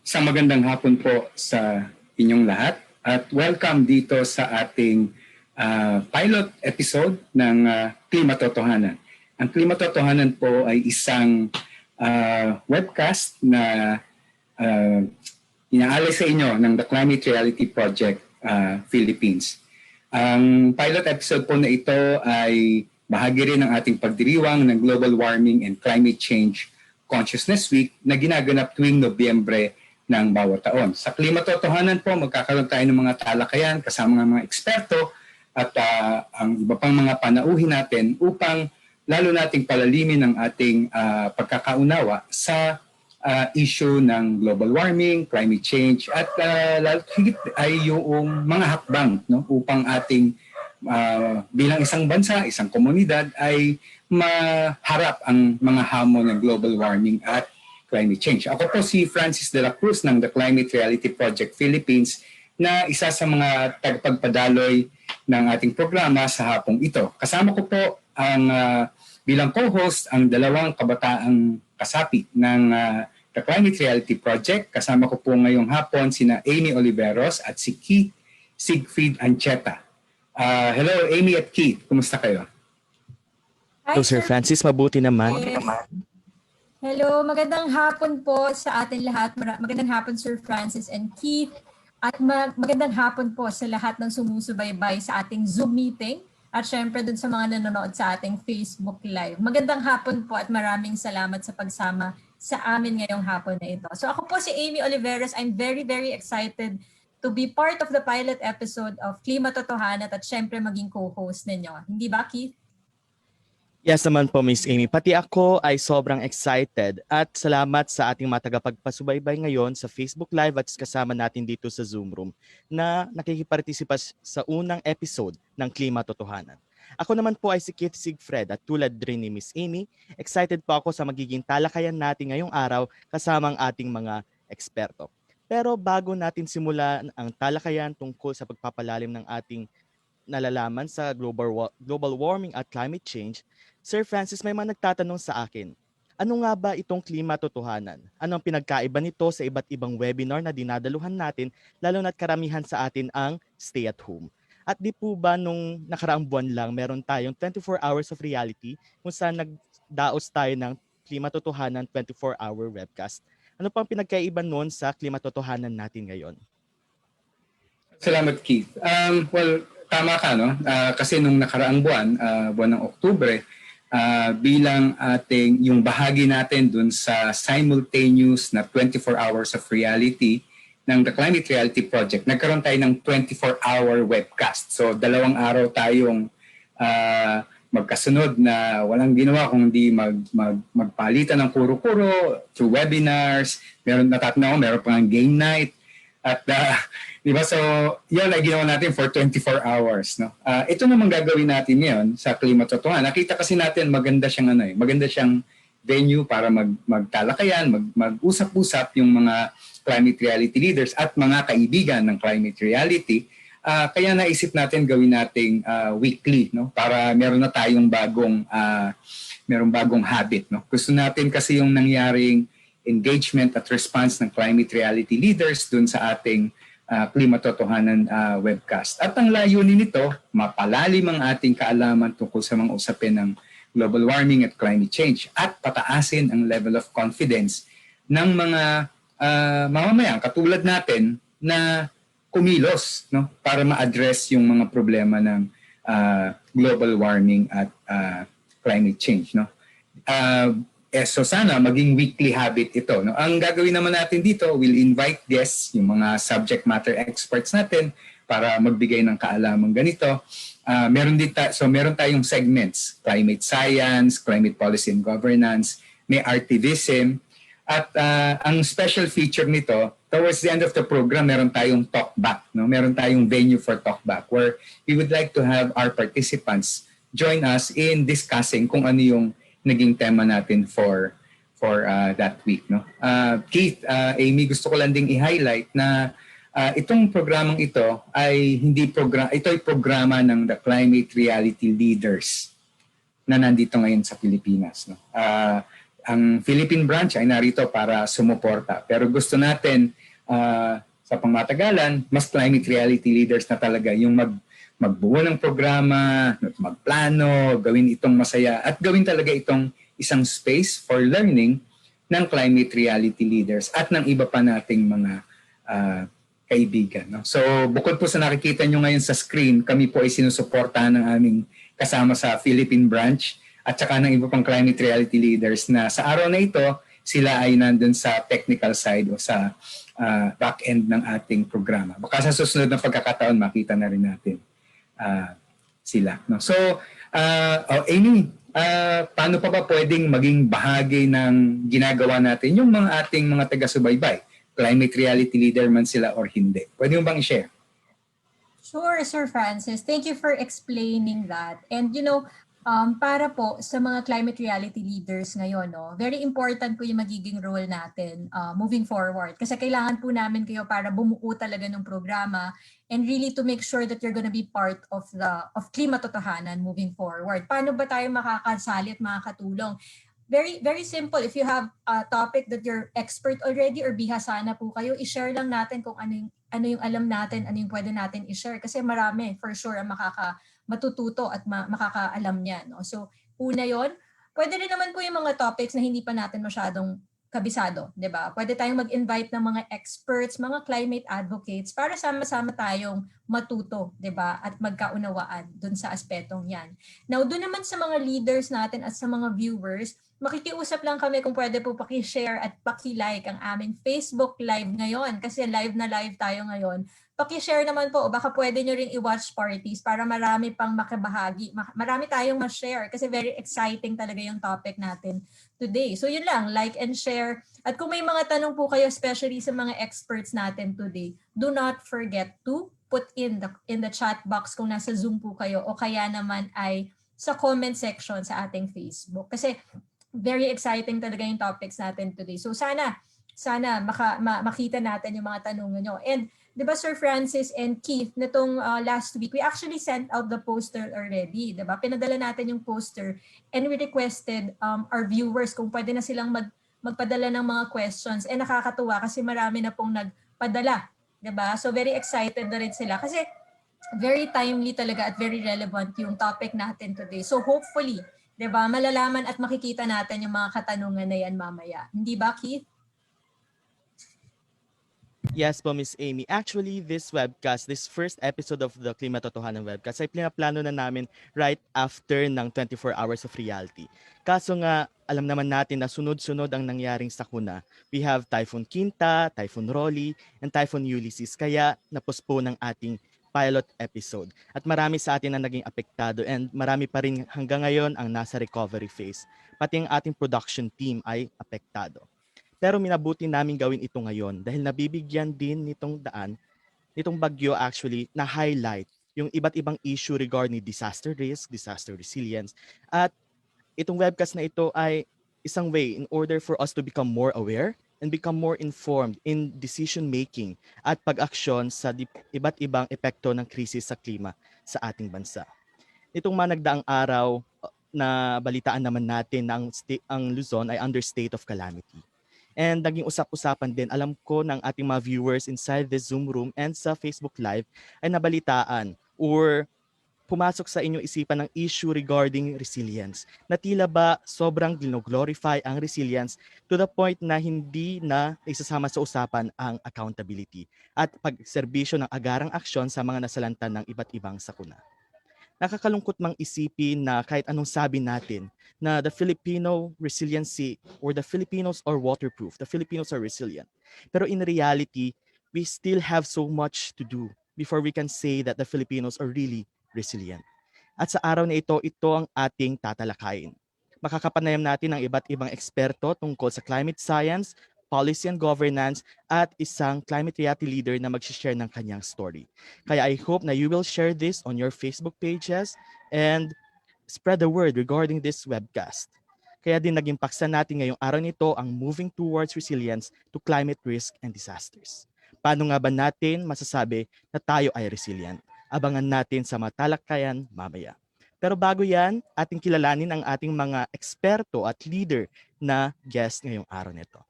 Isang magandang hapon po sa inyong lahat at welcome dito sa ating pilot episode ng Klimatotohanan. Ang Klimatotohanan po ay isang webcast na inaalay sa inyo ng The Climate Reality Project Philippines. Ang pilot episode po na ito ay bahagi rin ng ating pagdiriwang ng Global Warming and Climate Change Consciousness Week na ginaganap tuwing Nobyembre ng bawat taon. Sa Klimatotohanan po, magkakaroon tayo ng mga talakayan kasama ng mga eksperto at ang iba pang mga panauhin natin upang lalo nating palalimin ang ating pagkakaunawa sa issue ng global warming, climate change at lalo higit ay yung mga hakbang, no, upang ating bilang isang bansa, isang komunidad ay maharap ang mga hamon ng global warming at climate change. Ako po si Francis de la Cruz ng The Climate Reality Project Philippines na isa sa mga tagapagpadaloy ng ating programa sa hapong ito. Kasama ko po ang bilang co-host ang dalawang kabataang kasapi ng The Climate Reality Project. Kasama ko po ngayong hapon sina Aimee Oliveros at si Keith Siegfried Ancheta. Hello Aimee at Keith, kumusta kayo? Hello Sir Francis, mabuti naman. Hello, magandang hapon po sa atin lahat. Magandang hapon Sir Francis and Keith. At magandang hapon po sa lahat ng sumusubaybay sa ating Zoom meeting. At syempre dun sa mga nanonood sa ating Facebook Live. Magandang hapon po at maraming salamat sa pagsama sa amin ngayong hapon na ito. So ako po si Aimee Oliveros. I'm very, very excited to be part of the pilot episode of Klimatotohanan at syempre maging co-host ninyo. Hindi ba, Keith? Yes naman po, Miss Aimee. Pati ako ay sobrang excited at salamat sa ating mga tagapagpasubaybay ngayon sa Facebook Live at kasama natin dito sa Zoom Room na nakikipartisipa sa unang episode ng Klimatotohanan. Ako naman po ay si Keith Siegfried at tulad rin ni Miss Aimee, excited po ako sa magiging talakayan natin ngayong araw kasama ang ating mga eksperto. Pero bago natin simulan ang talakayan tungkol sa pagpapalalim ng ating nalalaman sa global warming at climate change, Sir Francis, may mga nagtatanong sa akin, ano nga ba itong Klimatotohanan? Ano ang pinagkaiba nito sa iba't ibang webinar na dinadaluhan natin, lalo na't karamihan sa atin ang stay at home? At di po ba nung nakaraang buwan lang, meron tayong 24 hours of reality kung saan nagdaos tayo ng Klimatotohanan 24-hour webcast? Ano pang pinagkaiba noon sa Klimatotohanan natin ngayon? Salamat Keith. Well, tama ka, no? Kasi nung nakaraang buwan, buwan ng Oktubre, bilang ating yung bahagi natin dun sa simultaneous na 24 hours of reality ng The Climate Reality Project, nagkaroon tayo ng 24-hour webcast. So 2 araw tayong magkasunod na walang ginawa kundi magpalitan ng kuro-kuro through webinars. Meron meron pang game night. At di ba, so yun ay ginawa natin for 24 hours, no? Ito naman gagawin natin ngayon sa Klimatotohanan. Nakita kasi natin maganda siyang venue para magtalakayan, mag-usap-usap yung mga climate reality leaders at mga kaibigan ng climate reality. Kaya naisip natin gawin nating weekly, no? Para meron na tayong bagong habit, no? Gusto natin kasi yung nangyaring engagement at response ng climate reality leaders dun sa ating Klimatotohanan webcast. At ang layunin nito, mapalalim ang ating kaalaman tungkol sa mga usapin ng global warming at climate change at pataasin ang level of confidence ng mga mamamayan katulad natin na kumilos, no, para ma-address yung mga problema ng global warming at climate change, no. So sana maging weekly habit ito. No? Ang gagawin naman natin dito, we'll invite guests, yung mga subject matter experts natin para magbigay ng kaalaman ganito. Meron tayong segments, climate science, climate policy and governance, may activism, at ang special feature nito, towards the end of the program, meron tayong talk back. No? Meron tayong venue for talk back where we would like to have our participants join us in discussing kung ano yung naging tema natin for that week. No? Keith, Aimee, gusto ko lang ding i-highlight na itong programang ito ay ito ay programa ng the Climate Reality Leaders na nandito ngayon sa Pilipinas. No? Ang Philippine branch ay narito para sumuporta. Pero gusto natin sa pangmatagalan, mas climate reality leaders na talaga yung magbuo ng programa, magplano, gawin itong masaya, at gawin talaga itong isang space for learning ng climate reality leaders at ng iba pa nating mga kaibigan. No? So bukod po sa nakikita nyo ngayon sa screen, kami po ay sinusuportahan ng aming kasama sa Philippine branch at saka ng iba pang climate reality leaders na sa araw na ito, sila ay nandun sa technical side o sa back end ng ating programa. Baka sa susunod na pagkakataon, makita na rin natin sila. No? So, Aimee, paano pa ba pwedeng maging bahagi ng ginagawa natin yung mga ating mga taga-subaybay? Climate reality leader man sila or hindi? Pwede mo bang i-share? Sure, Sir Francis. Thank you for explaining that. And para po sa mga climate reality leaders ngayon, no, very important po yung magiging role natin moving forward. Kasi kailangan po namin kayo para bumuo talaga ng programa and really to make sure that you're gonna be part of Klimatotohanan moving forward. Paano ba tayo makakasali at makakatulong? Very, very simple. If you have a topic that you're expert already or bihasa na po kayo, i-share lang natin kung ano yung alam natin, ano yung pwede natin i-share. Kasi marami, for sure, ang matututo at makakaalam niya. No? So, una yon, pwede rin naman po yung mga topics na hindi pa natin masyadong kabisado, di ba? Pwede tayong mag-invite ng mga experts, mga climate advocates para sama-sama tayong matuto, di ba? At magkaunawaan dun sa aspetong yan. Now, dun naman sa mga leaders natin at sa mga viewers, makikiusap lang kami kung pwede po paki-share at paki-like ang aming Facebook Live ngayon kasi live na live tayo ngayon. Paki-share naman po o baka pwede nyo rin i-watch parties para marami pang makibahagi. Marami tayong ma-share kasi very exciting talaga yung topic natin today. So yun lang, like and share. At kung may mga tanong po kayo, especially sa mga experts natin today, do not forget to put in the chat box kung nasa Zoom po kayo o kaya naman ay sa comment section sa ating Facebook. Kasi very exciting talaga yung topics natin today. So sana makita natin yung mga tanong nyo. And di ba Sir Francis and Keith, nitong last week, we actually sent out the poster already. Di ba? Pinadala natin yung poster and we requested our viewers kung pwede na silang magpadala ng mga questions. And nakakatuwa kasi marami na pong nagpadala. Di ba? So very excited na rin sila kasi very timely talaga at very relevant yung topic natin today. So hopefully, di ba, malalaman at makikita natin yung mga katanungan na yan mamaya. Hindi ba, Keith? Yes po, Miss Aimee. Actually, this first episode of the Klimatotohanan webcast ay pinaplano na namin right after ng 24 hours of reality. Kaso nga, alam naman natin na sunod-sunod ang nangyaring sakuna. We have Typhoon Quinta, Typhoon Rolly, and Typhoon Ulysses. Kaya na-postpone ang ating pilot episode. At marami sa atin ang naging apektado and marami pa rin hanggang ngayon ang nasa recovery phase. Pati ang ating production team ay apektado. Pero minabuti namin gawin ito ngayon dahil nabibigyan din nitong bagyo actually na highlight yung iba't ibang issue regarding disaster risk, disaster resilience. At itong webcast na ito ay isang way in order for us to become more aware and become more informed in decision making at pag-aksyon sa iba't ibang epekto ng krisis sa klima sa ating bansa. Itong mga nagdaang araw na balitaan naman natin na ang Luzon ay under state of calamity. And naging usap-usapan din, alam ko ng ating mga viewers inside the Zoom room and sa Facebook Live ay nabalitaan or pumasok sa inyong isipan ng issue regarding resilience. Na tila ba sobrang glorify ang resilience to the point na hindi na isasama sa usapan ang accountability at pagserbisyo ng agarang aksyon sa mga nasalantan ng iba't ibang sakuna. Nakakalungkot mang isipin na kahit anong sabi natin na the Filipino resiliency or the Filipinos are waterproof, the Filipinos are resilient. Pero in reality, we still have so much to do before we can say that the Filipinos are really resilient. At sa araw na ito, ito ang ating tatalakayin. Makakapanayam natin ang iba't ibang eksperto tungkol sa climate science, policy and governance, at isang climate reality leader na mag-share ng kanyang story. Kaya I hope na you will share this on your Facebook pages and spread the word regarding this webcast. Kaya din naging paksa natin ngayong araw nito ang Moving Towards Resilience to Climate Risk and Disasters. Paano nga ba natin masasabi na tayo ay resilient? Abangan natin sa matalakayan mamaya. Pero bago yan, ating kilalanin ang ating mga eksperto at leader na guest ngayong araw nito.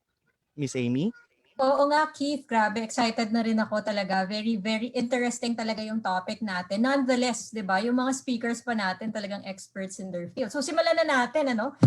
Miss Aimee? Oo nga, Keith. Grabe, excited na rin ako talaga. Very, very interesting talaga yung topic natin. Nonetheless, di ba, yung mga speakers pa natin talagang experts in their field. So simulan na natin, ano?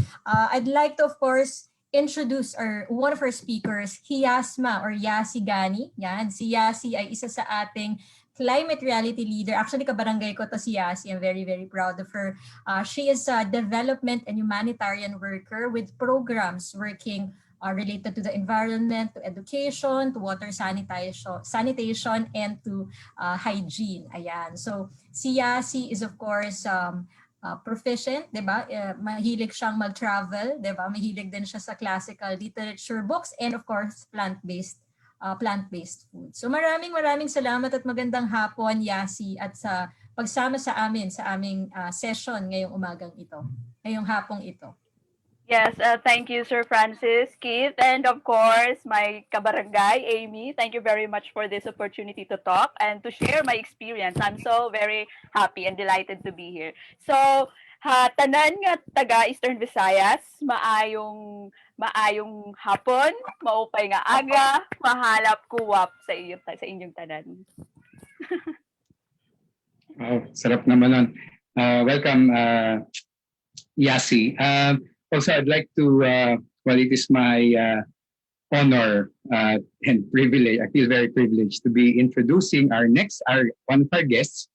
I'd like to, of course, introduce one of our speakers, Hiasma or Gani. Yan, si Yasi ay isa sa ating climate reality leader. Actually, kabarangay ko to si Yasi. I'm very, very proud of her. She is a development and humanitarian worker with programs working related to the environment, to education, to water sanitation, and to hygiene. Ayan. So, si Yasi is of course proficient, 'di ba? Mahilig siyang mag-travel, 'di ba? Mahilig din siya sa classical literature books and of course plant-based food. So maraming salamat at magandang hapon, Yasi, at sa pagsama sa amin sa aming session ngayong umagang ito, ngayong hapong ito. Yes, thank you, Sir Francis, Keith, and of course, my kabarangay, Aimee. Thank you very much for this opportunity to talk and to share my experience. I'm so very happy and delighted to be here. So, tanan nga taga Eastern Visayas, maayong hapon, maupay nga aga, mahalap kuwap sa inyong tanan. Wow, sarap naman nun. Welcome, Yasi. Also, I'd like to, it is my honor and privilege, I feel very privileged to be introducing one of our guests.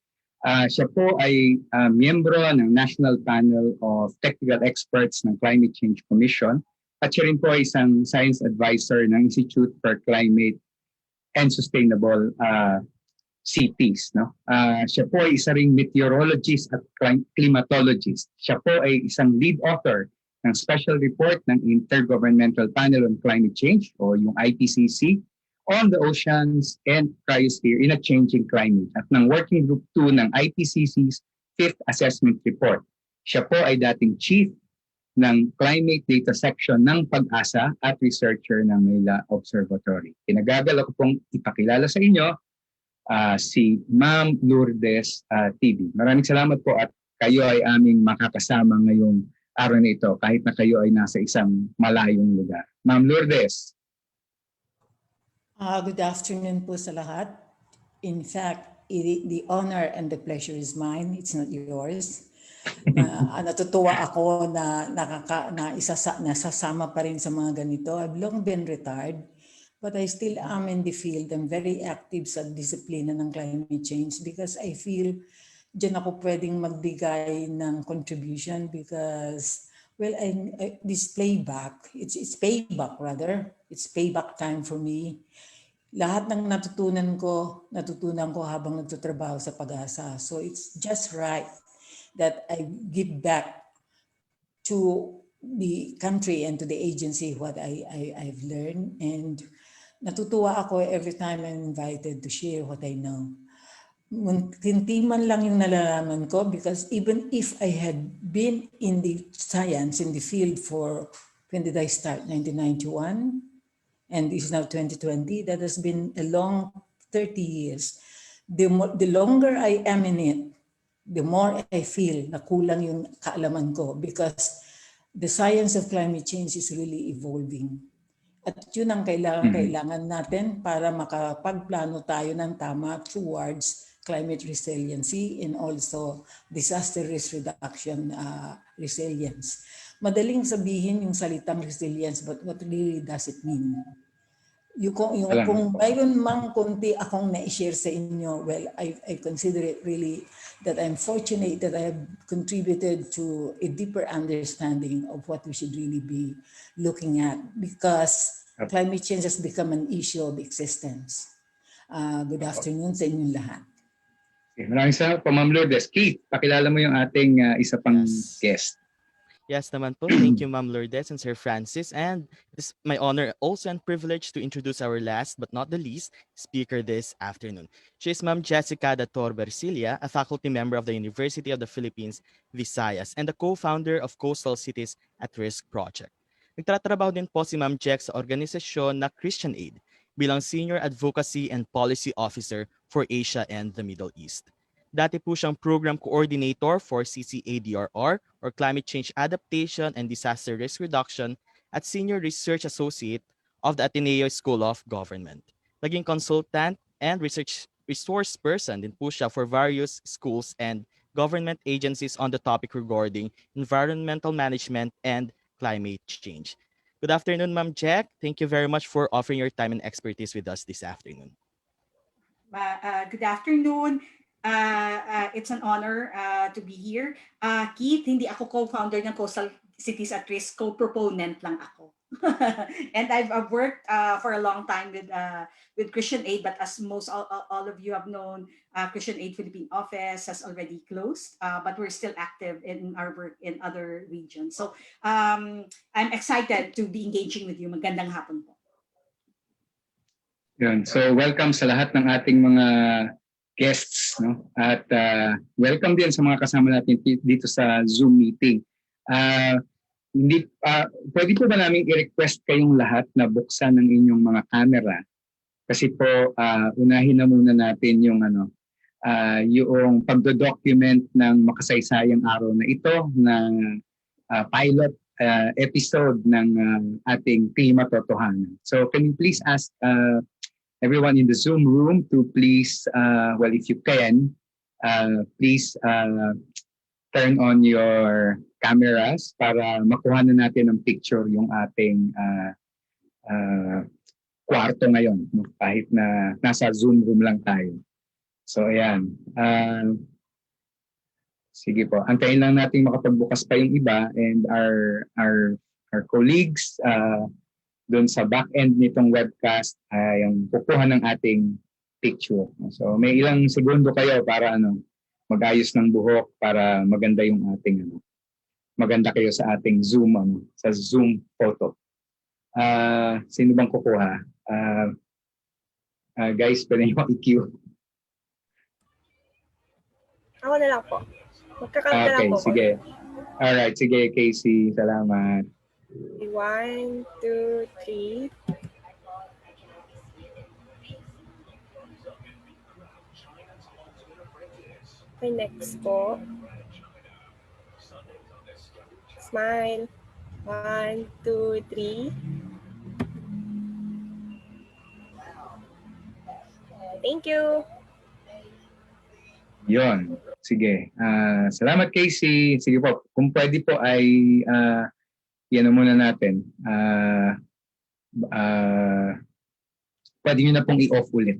Siya po ay miyembro ng National Panel of Technical Experts ng Climate Change Commission at siya rin po ay isang science advisor ng Institute for Climate and Sustainable Cities. No? Siya po ay isa ring meteorologist at climatologist. Siya po ay isang lead author ng special report ng Intergovernmental Panel on Climate Change o yung IPCC on the oceans and cryosphere in a changing climate at ng Working Group 2 ng IPCC's 5th Assessment Report. Siya po ay dating chief ng Climate Data Section ng Pag-asa at researcher ng Manila Observatory. Kinagagal ako pong ipakilala sa inyo si Ma'am Lourdes Tibig. Maraming salamat po at kayo ay aming makakasama ngayong araw na ito kahit na kayo ay nasa isang malayong lugar. Ma'am Lourdes. Good afternoon po sa lahat. In fact, the honor and the pleasure is mine. It's not yours. Natutuwa ako na nasasama pa rin sa mga ganito. I've long been retired, but I still am in the field. I'm very active sa disiplina ng climate change because I feel diyan ako pwedeng magbigay ng contribution because, well, this playback, it's payback rather. It's payback time for me. Lahat ng natutunan ko habang nagtatrabaho sa Pag-asa. So it's just right that I give back to the country and to the agency what I've learned. And natutuwa ako every time I'm invited to share what I know. Hindi man lang yung nalalaman ko because even if I had been in the science, in the field for, when did I start? 1991? And it's now 2020. That has been a long 30 years. The longer I am in it, the more I feel na kulang yung kaalaman ko because the science of climate change is really evolving. At yun ang kailangan natin para makapagplano tayo ng tama towards climate resiliency and also disaster risk reduction resilience. Madaling sabihin yung salitang resilience, but what really does it mean? Kung mayroon mang konti akong na-share sa inyo, well, I consider it really that I'm fortunate that I have contributed to a deeper understanding of what we should really be looking at, because climate change has become an issue of existence. Good afternoon sa inyong lahat. Maraming salamat po, Ma'am Lourdes. Keith, pakilala mo yung ating isa pang guest. Yes naman po. Thank you, Ma'am Lourdes and Sir Francis. And it's my honor also and privilege to introduce our last but not the least speaker this afternoon. She is Ma'am Jessica Dator-Bercilla, a faculty member of the University of the Philippines, Visayas, and the co-founder of Coastal Cities at Risk Project. Nagtatrabaho din po si Ma'am Jex sa organisasyon na Christian Aid bilang Senior Advocacy and Policy Officer for Asia and the Middle East. Dati po siyang Program Coordinator for CCADRR or Climate Change Adaptation and Disaster Risk Reduction at Senior Research Associate of the Ateneo School of Government. Naging consultant and resource person din po siya for various schools and government agencies on the topic regarding environmental management and climate change. Good afternoon, Ma'am Jack. Thank you very much for offering your time and expertise with us this afternoon. Good afternoon. It's an honor to be here. Keith, hindi ako co-founder ng Coastal Cities at Risk, co-proponent lang ako. And I've worked for a long time with Christian Aid, but as most all of you have known, Christian Aid Philippine office has already closed, but we're still active in our work in other regions. So I'm excited to be engaging with you. Magandang hapon po. Yun. So welcome sa lahat ng ating mga guests, no? At welcome din sa mga kasama natin dito sa Zoom meeting. Pwede po ba namin i-request kayong lahat na buksan ng inyong mga camera? Kasi po unahin na muna natin yung yung pagdo-document ng makasaysayang araw na ito ng pilot episode ng ating Klimatotohanan. So can you please ask everyone in the Zoom room to please, well, if you can, please turn on your cameras para makuha na natin ng picture yung ating kwarto ngayon, no? Kahit na nasa Zoom room lang tayo. So, ayan. Sige po. Antayin lang natin makapagbukas pa yung iba, and our colleagues doon sa back end nitong webcast ay yung kukuha ng ating picture. So may ilang segundo kayo para mag-ayos ng buhok para maganda yung ating maganda kayo sa ating Zoom sa Zoom photo. Sino bang kukuha? Guys, pwede niyo i-queue. Ako na lang po. Magkakanta lang Okay, po. sige. Alright, sige Casey. Salamat. 1, 2, 3. Okay, next po. Smile. 1, 2, 3. Thank you. Yon. Sige. Salamat Casey. Sige po. Kung pwede po ay yan muna natin. Pwede nyo na pong i-off ulit.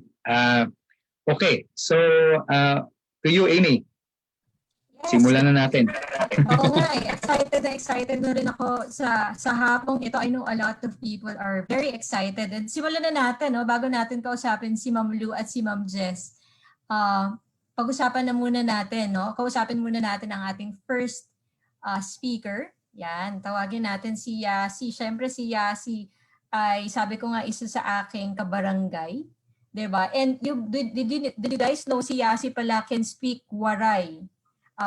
Okay. So, to you, Aimee. Yes. Simulan na natin. Oo nga, excited na rin ako sa hapong ito. I know a lot of people are very excited. And simulan na natin, no? Bago natin kausapin si Ma'am Lou at si Ma'am Jess. Pag-usapan na muna natin, no? Kausapin muna natin ang ating first speaker. Yan, tawagin natin si Yasi. Siyempre si Yasi ay sabi ko nga isa sa aking kabarangay. Diba? And did you guys know si Yasi pala can speak Waray,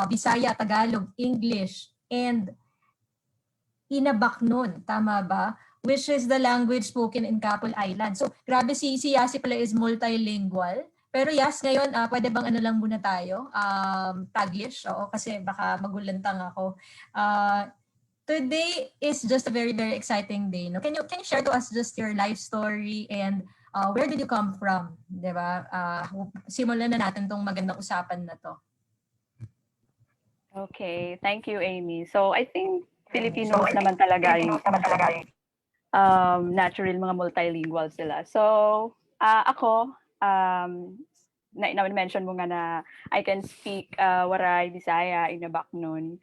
Bisaya, Tagalog, English, and Inabaknon. Tama ba? Which is the language spoken in Kapul Island. So grabe si Yasi pala is multilingual. Pero Yas, ngayon, pwede bang lang muna tayo? Taglish, oo, kasi baka magulantang ako. Today is just a very, very exciting day. No? Can you share to us just your life story and where did you come from? Diba? Simulan na natin tong magandang usapan na to. Okay, thank you, Aimee. So I think Filipinos naman talaga yung natural, mga multilingual sila. So, ako, na-mention mo nga na I can speak Waray, Bisaya, Inabaknon.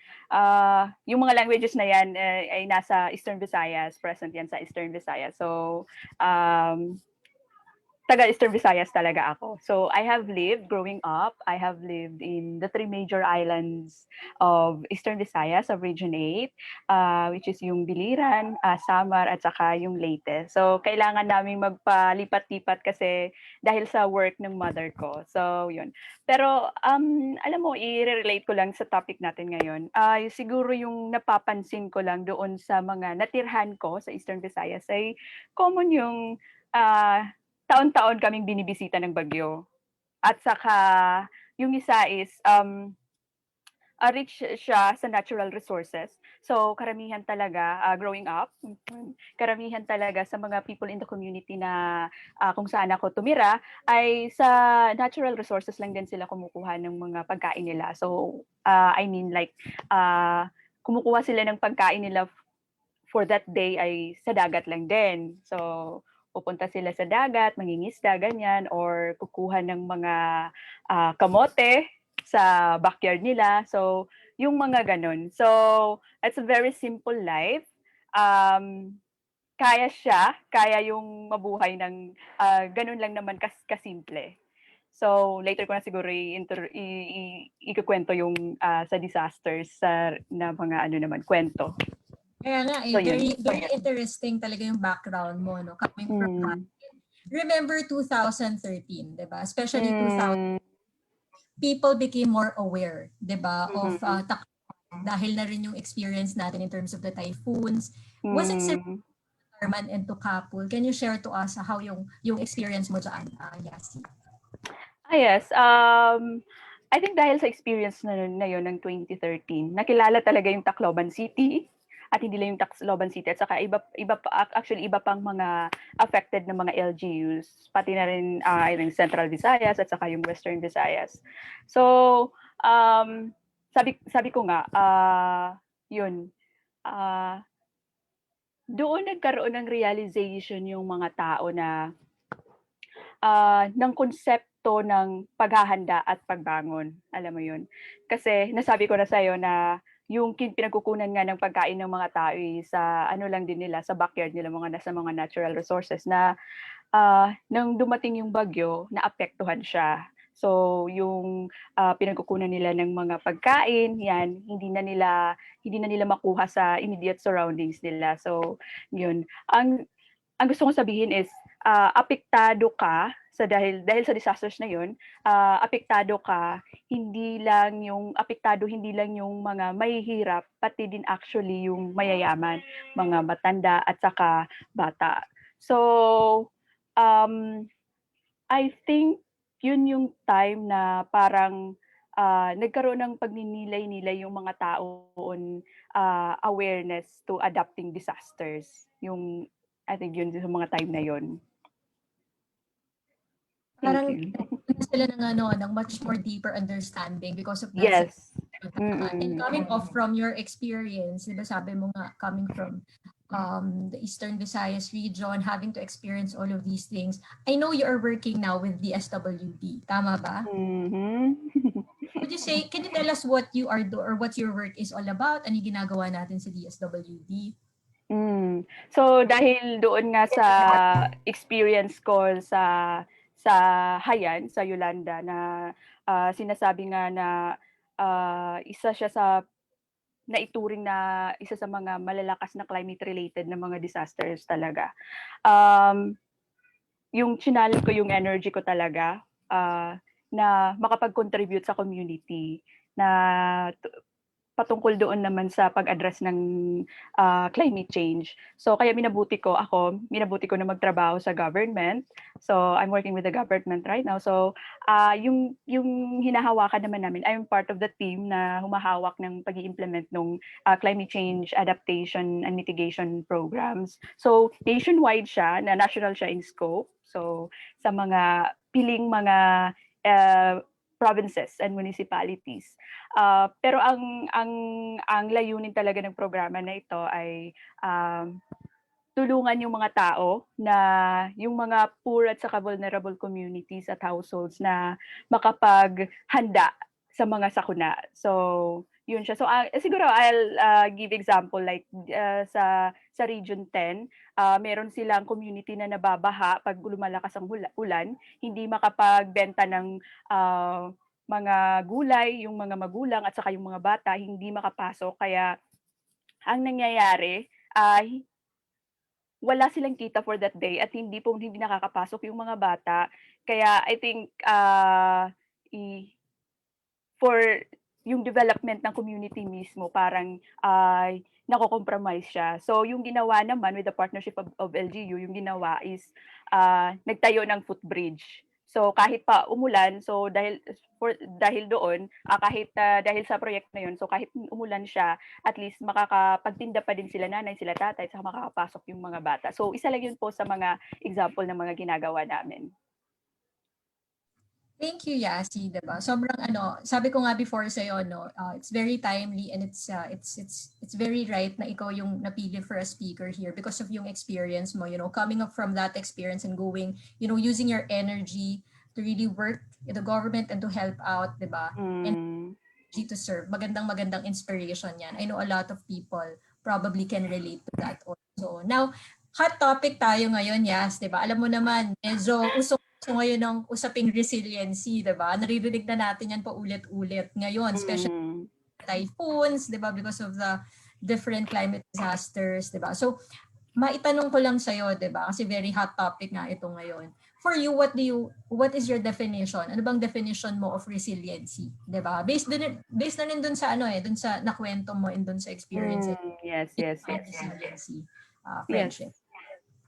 Yung mga languages na yan ay nasa Eastern Visayas, present yan sa Eastern Visayas. So, taga Eastern Visayas talaga ako. So growing up, I have lived in the three major islands of Eastern Visayas of Region 8, which is yung Biliran, Samar, at saka yung Leyte. So kailangan naming magpalipat-lipat kasi dahil sa work ng mother ko. So yun. Pero alam mo, i-relate ko lang sa topic natin ngayon. Siguro yung napapansin ko lang doon sa mga natirhan ko sa Eastern Visayas ay common yung taon-taon kaming binibisita ng bagyo. At saka, yung isa is, rich siya sa natural resources. So, karamihan talaga, growing up, karamihan talaga sa mga people in the community na kung saan ako tumira, ay sa natural resources lang din sila kumukuha ng mga pagkain nila. So, I mean like, kumukuha sila ng pagkain nila for that day ay sa dagat lang din. So, pupunta sila sa dagat, mangingisda, ganyan, or kukuha ng mga kamote sa backyard nila. So, yung mga ganun. So, it's a very simple life. Kaya yung mabuhay ng ganun lang naman kasimple. So, later ko na siguro ikukwento yung sa disasters na mga kwento. Kaya nga, So, very, yun. very interesting talaga yung background mo, no? Coming from remember 2013, di ba? Especially 2000, people became more aware, di ba? Of dahil na rin yung experience natin in terms of the typhoons. Was it similar to Tarman and to Kapul? Can you share to us how yung experience mo dyan, Yasi? Yes. I think dahil sa experience na yun ng 2013, nakilala talaga yung Tacloban City. At hindi lang yung Tacloban City, at saka iba pang mga affected na mga LGUs, pati na rin yung Central Visayas at saka yung Western Visayas. So, sabi ko nga, doon nagkaroon ng realization yung mga tao na ng konsepto ng paghahanda at pagbangon. Alam mo yun? Kasi nasabi ko na sa'yo na yung pinagkukunan nga ng pagkain ng mga tao sa lang din nila, sa backyard nila, nasa mga natural resources na nang dumating yung bagyo, naapektuhan siya. So yung pinagkukunan nila ng mga pagkain, yan, hindi na nila makuha sa immediate surroundings nila. So yun. Ang gusto kong sabihin is apektado ka dahil sa disasters na yun, apektado ka, hindi lang yung mga mahihirap, pati din actually yung mayayaman, mga matanda at saka bata. So, I think yun yung time na parang nagkaroon ng pagninilay-nilay yung mga tao on awareness to adapting disasters. I think yun sa mga time na yun. Parang sila ng much more deeper understanding because of that. Yes. And coming off from your experience, diba sabi mo nga, coming from the Eastern Visayas region, having to experience all of these things, I know you are working now with DSWD. Tama ba? Would you say, can you tell us what you are or what your work is all about? Ano yung ginagawa natin sa DSWD? So dahil doon nga sa experience ko sa Hayan, sa Yolanda, na sinasabi nga na isa siya sa naituring na isa sa mga malalakas na climate-related na mga disasters talaga. Yung chinal ko yung energy ko talaga na makapag-contribute sa community na patungkol doon naman sa pag-address ng climate change. So kaya minabuti ko na magtrabaho sa government. So I'm working with the government right now. So yung hinahawakan naman namin, I'm part of the team na humahawak ng pag-i-implement ng climate change adaptation and mitigation programs. So nationwide siya, na national siya in scope. So sa mga piling mga provinces and municipalities. Pero ang layunin talaga ng programa na ito ay tulungan yung mga tao na yung mga poor at saka vulnerable communities at households na makapaghanda sa mga sakuna. So, yun siya. So, siguro I'll give example like sa Region 10, meron silang community na nababaha pag lumalakas ang ulan, hindi makapagbenta ng mga gulay, yung mga magulang at saka yung mga bata hindi makapasok. Kaya ang nangyayari ay wala silang kita for that day at hindi nakakapasok yung mga bata. Kaya I think for yung development ng community mismo, parang nako-compromise siya. So yung ginawa naman with the partnership of LGU, yung ginawa is nagtayo ng footbridge. So kahit pa umulan, so dahil doon, kahit dahil sa proyekto na yun, so kahit umulan siya, at least makakapagtinda pa din sila nanay, sila tatay, saka makakapasok yung mga bata. So isa lang yun po sa mga example ng mga ginagawa namin. Thank you, Yasi, diba? Sobrang sabi ko nga before sa'yo, it's very timely and it's very right na ikaw yung napili for a speaker here because of yung experience mo, coming up from that experience and going, using your energy to really work in the government and to help out, diba? And to serve. Magandang inspiration yan. I know a lot of people probably can relate to that also. Now, hot topic tayo ngayon, Yas, diba? Alam mo naman, medyo usok ngayon ng usaping resiliency, diba? Naririnig na natin yan paulit-ulit ngayon, especially typhoons, diba? Because of the different climate disasters, diba? So, maitanong ko lang sa'yo, diba? Kasi very hot topic nga ito ngayon. For you, what is your definition? Ano bang definition mo of resiliency, diba? Based na rin dun sa dun sa nakwento mo and dun sa experience. Yes. Resiliency, friendship.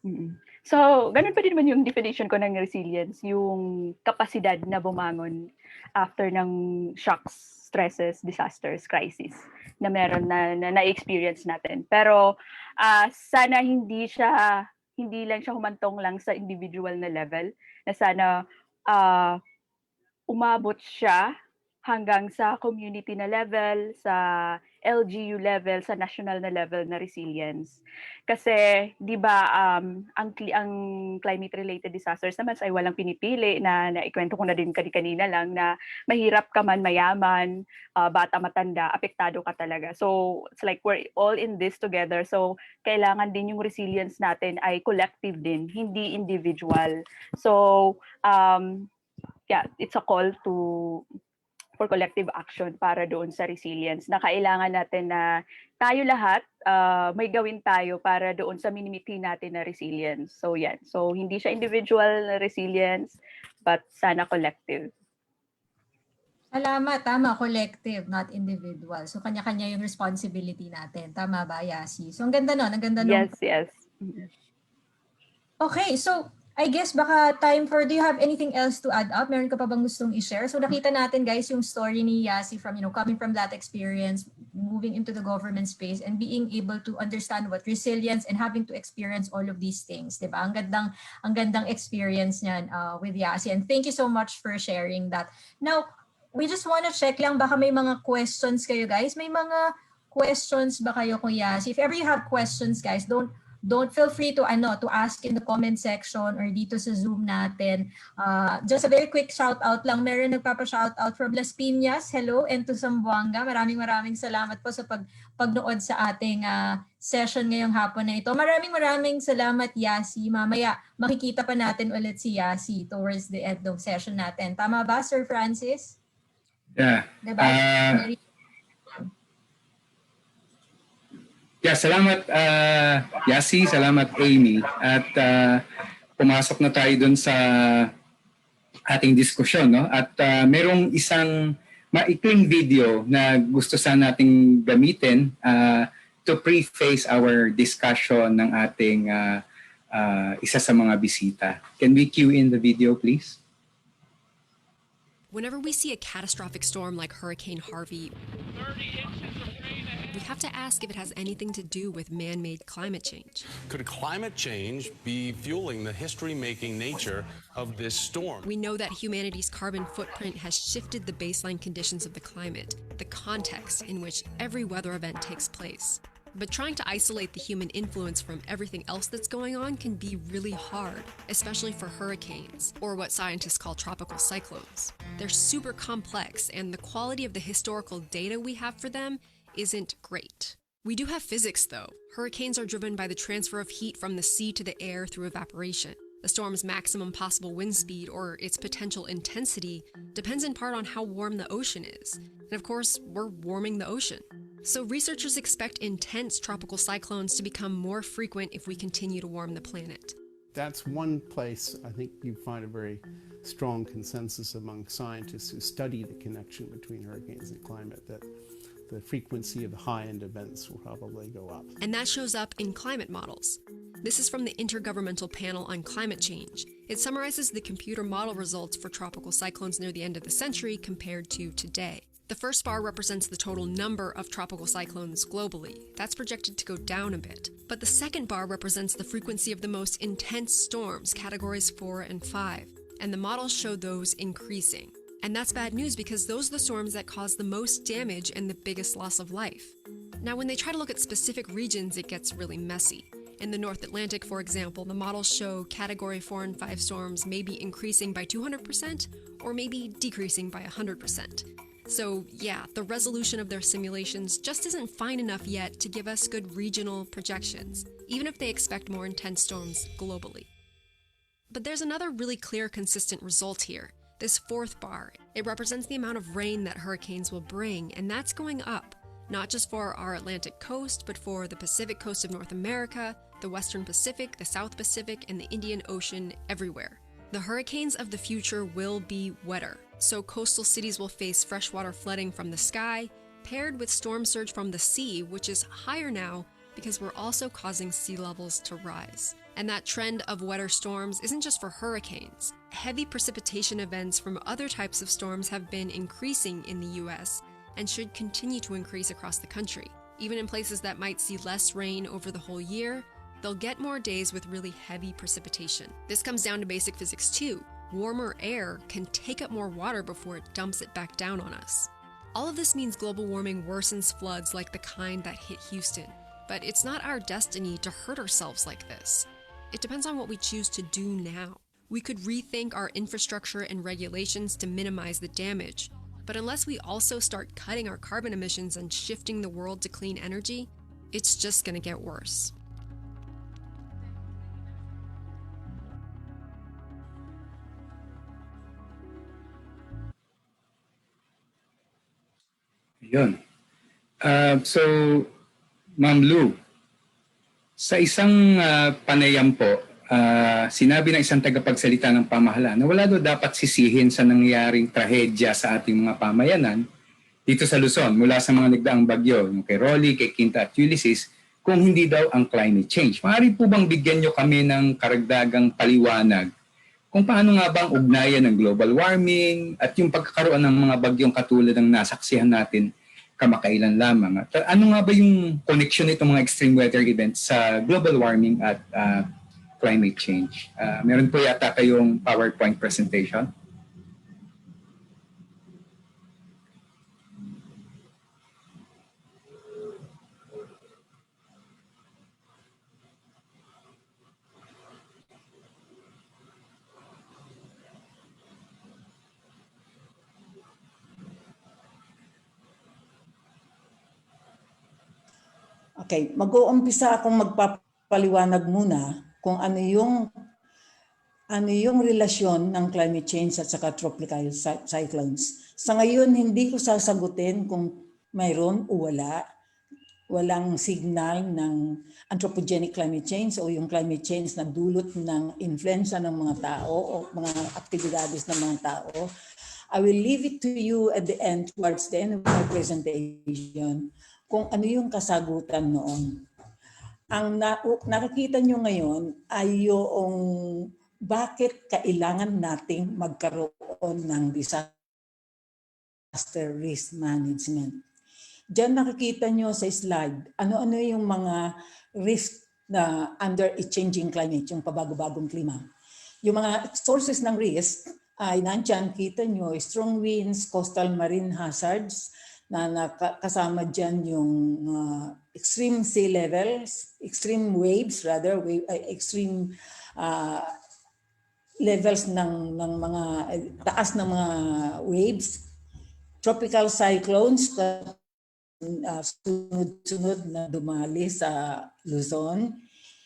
Yes. So, ganun pa din naman yung definition ko ng resilience, yung kapasidad na bumangon after ng shocks, stresses, disasters, crisis na meron na experience natin. Pero sana hindi lang siya humantong lang sa individual na level, na sana umabot siya hanggang sa community na level, sa LGU level, sa national na level na resilience. Kasi 'di ba ang climate-related disasters naman ay walang pinipili, na ikwento ko na din kanina lang na mahirap ka man, mayaman, bata, matanda, apektado ka talaga. So it's like we're all in this together. So kailangan din yung resilience natin ay collective din, hindi individual. So it's a call for collective action para doon sa resilience, na kailangan natin na tayo lahat may gawin tayo para doon sa minimiti natin na resilience. So yan. So hindi siya individual resilience, but sana collective. Salamat. Tama, collective, not individual. So kanya-kanya yung responsibility natin. Tama ba, Yasi? So ang ganda nun. Ang ganda nun. Yes. Okay, so I guess baka time for, do you have anything else to add up? Meron ka pa bang gustong i-share? So nakita natin guys yung story ni Yasi from, coming from that experience, moving into the government space and being able to understand what resilience and having to experience all of these things, diba? Ang gandang experience niyan with Yasi. And thank you so much for sharing that. Now, we just want to check lang, baka may mga questions kayo guys. May mga questions ba kayo kung Yasi? If ever you have questions guys, don't feel free to ask in the comment section or dito sa Zoom natin. Just a very quick shout out lang. Meron nagpapa-shout out from Las Piñas. Hello, and to Zamboanga. Maraming salamat po sa pagnood sa ating session ngayong hapon na ito. Maraming salamat, Yasi. Mamaya makikita pa natin ulit si Yasi towards the end ng session natin. Tama ba, Sir Francis? Yeah. Diba? Salamat Yasi, salamat Aimee. At pumasok na tayo dun sa ating diskusyon, no? At merong isang maikling video na gusto sana nating gamitin to preface our discussion ng ating isa sa mga bisita. Can we cue in the video, please? Whenever we see a catastrophic storm like Hurricane Harvey, we have to ask if it has anything to do with man-made climate change. Could climate change be fueling the history-making nature of this storm? We know that humanity's carbon footprint has shifted the baseline conditions of the climate, the context in which every weather event takes place. But trying to isolate the human influence from everything else that's going on can be really hard, especially for hurricanes, or what scientists call tropical cyclones. They're super complex, and the quality of the historical data we have for them isn't great. We do have physics, though. Hurricanes are driven by the transfer of heat from the sea to the air through evaporation. The storm's maximum possible wind speed, or its potential intensity, depends in part on how warm the ocean is. And of course, we're warming the ocean. So researchers expect intense tropical cyclones to become more frequent if we continue to warm the planet. That's one place I think you find a very strong consensus among scientists who study the connection between hurricanes and climate, that the frequency of the high-end events will probably go up. And that shows up in climate models. This is from the Intergovernmental Panel on Climate Change. It summarizes the computer model results for tropical cyclones near the end of the century compared to today. The first bar represents the total number of tropical cyclones globally. That's projected to go down a bit. But the second bar represents the frequency of the most intense storms, categories 4 and 5. And the models show those increasing. And that's bad news because those are the storms that cause the most damage and the biggest loss of life. Now, when they try to look at specific regions, it gets really messy. In the North Atlantic, for example, the models show category 4 and 5 storms may be increasing by 200% or maybe decreasing by 100%. So yeah, the resolution of their simulations just isn't fine enough yet to give us good regional projections, even if they expect more intense storms globally. But there's another really clear, consistent result here. This fourth bar, it represents the amount of rain that hurricanes will bring, and that's going up, not just for our Atlantic coast, but for the Pacific coast of North America, the Western Pacific, the South Pacific, and the Indian Ocean, everywhere. The hurricanes of the future will be wetter, so coastal cities will face freshwater flooding from the sky, paired with storm surge from the sea, which is higher now because we're also causing sea levels to rise. And that trend of wetter storms isn't just for hurricanes. Heavy precipitation events from other types of storms have been increasing in the US and should continue to increase across the country. Even in places that might see less rain over the whole year, they'll get more days with really heavy precipitation. This comes down to basic physics too. Warmer air can take up more water before it dumps it back down on us. All of this means global warming worsens floods like the kind that hit Houston. But it's not our destiny to hurt ourselves like this. It depends on what we choose to do now. We could rethink our infrastructure and regulations to minimize the damage. But unless we also start cutting our carbon emissions and shifting the world to clean energy, it's just going to get worse. Yun. So, Ma'am Lou, sa isang panayam po, sinabi ng isang tagapagsalita ng pamahalaan na wala daw dapat sisihin sa nangyaring trahedya sa ating mga pamayanan dito sa Luzon mula sa mga nagdaang bagyo, yung kay Rolly, kay Quinta at Ulysses, kung hindi daw ang climate change. Maaari po bang bigyan nyo kami ng karagdagang paliwanag kung paano nga bang ugnayan ng global warming at yung pagkakaroon ng mga bagyong katulad ng nasaksihan natin kamakailan lamang? At ano nga ba yung connection nitong mga extreme weather events sa global warming at climate change? Meron po yata kayong PowerPoint presentation? Okay, mag-uumpisa akong magpapaliwanag muna kung ano yung relasyon ng climate change at saka tropical cyclones. Sa ngayon, hindi ko sasagutin kung mayroon o wala. Walang signal ng anthropogenic climate change o yung climate change na dulot ng influensya ng mga tao o mga aktibidades ng mga tao. I will leave it to you at the end, towards the end of my presentation, kung ano yung kasagutan noon. Ang nakikita nyo ngayon ay yung bakit kailangan nating magkaroon ng disaster risk management. Diyan nakikita nyo sa slide, ano-ano yung mga risk na under a changing climate, yung pabago-bagong klima. Yung mga sources ng risk ay nandyan, kita nyo, strong winds, coastal marine hazards, na kasama dyan yung extreme sea levels, extreme waves rather, extreme levels ng mga taas ng mga waves, tropical cyclones, sunod-sunod na dumali sa Luzon.